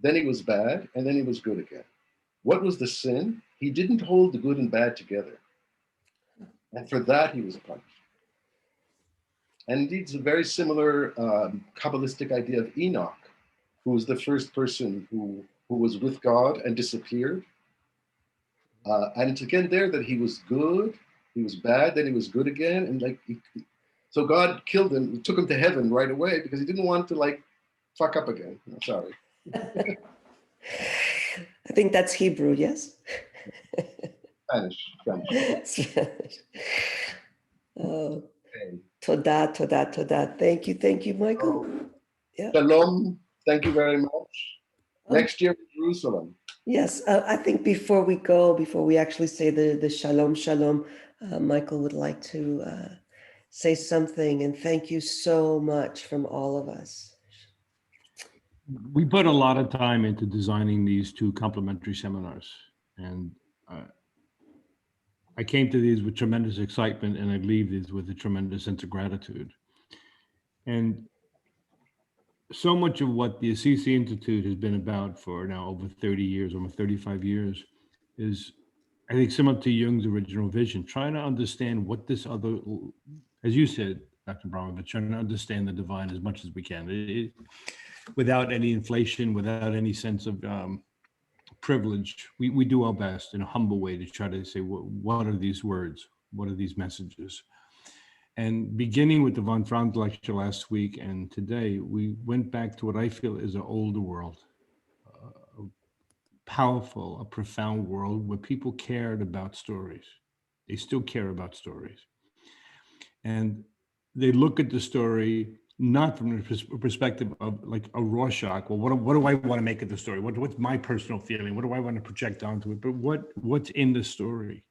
then he was bad, and then he was good again. What was the sin? He didn't hold the good and bad together. And for that, he was punished. And indeed, it's a very similar Kabbalistic idea of Enoch, who was the first person who was with God and disappeared. And it's again there that he was good, he was bad, then he was good again. And so God killed him, took him to heaven right away because he didn't want to fuck up again. I'm sorry. I think that's Hebrew, yes? Spanish. Spanish. Oh, Okay. toda, toda, toda. Thank you, Michael. Yeah. Shalom. Thank you very much. Next year, Jerusalem. Yes, I think before we actually say the shalom, shalom, Michael would like to say something, and thank you so much from all of us. We put a lot of time into designing these two complementary seminars, and I came to these with tremendous excitement, and I leave these with a tremendous sense of gratitude. And so much of what the Assisi Institute has been about for now over 30 years, almost 35 years, is, I think, similar to Jung's original vision, trying to understand what this other, as you said, Dr. Abramovitch, trying to understand the divine as much as we can, without any inflation, without any sense of privilege. We do our best in a humble way to try to say, what are these words? What are these messages? And beginning with the von Franz lecture last week and today, we went back to what I feel is an older world, a powerful, a profound world where people cared about stories. They still care about stories. And they look at the story not from the perspective of like a Rorschach. Well, what do I want to make of the story? What's my personal feeling? What do I want to project onto it? But what's in the story?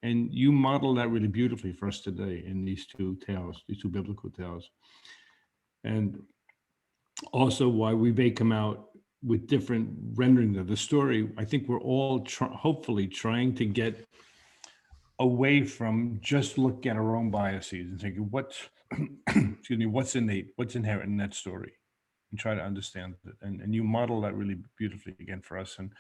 And you model that really beautifully for us today in these two tales, these two biblical tales. And also why we may come out with different renderings of the story. I think we're all hopefully trying to get away from just look at our own biases and thinking what's what's innate, what's inherent in that story, and try to understand it. And you model that really beautifully again for us. And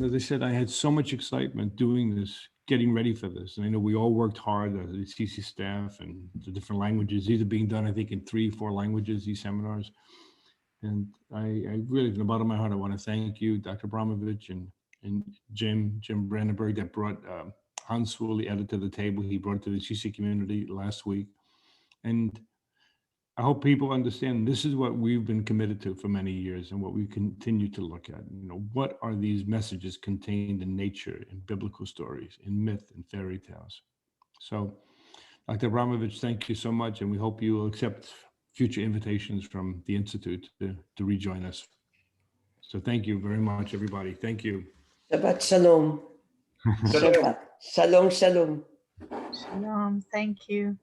as I said, I had so much excitement doing this, getting ready for this. And I know we all worked hard, the CC staff and the different languages. These are being done, I think, in 3-4 languages, these seminars. And I really, from the bottom of my heart, I want to thank you, Dr. Abramovitch and Jim Brandenburg, that brought Hans Sewell, the editor, to the table. He brought it to the CC community last week. And I hope people understand this is what we've been committed to for many years and what we continue to look at. What are these messages contained in nature, in biblical stories, in myth and fairy tales? So, Dr. Abramovitch, thank you so much. And we hope you will accept future invitations from the Institute to rejoin us. So thank you very much, everybody. Thank you. Shabbat shalom. Shalom. Shabbat. Shalom, shalom. Shalom. Thank you.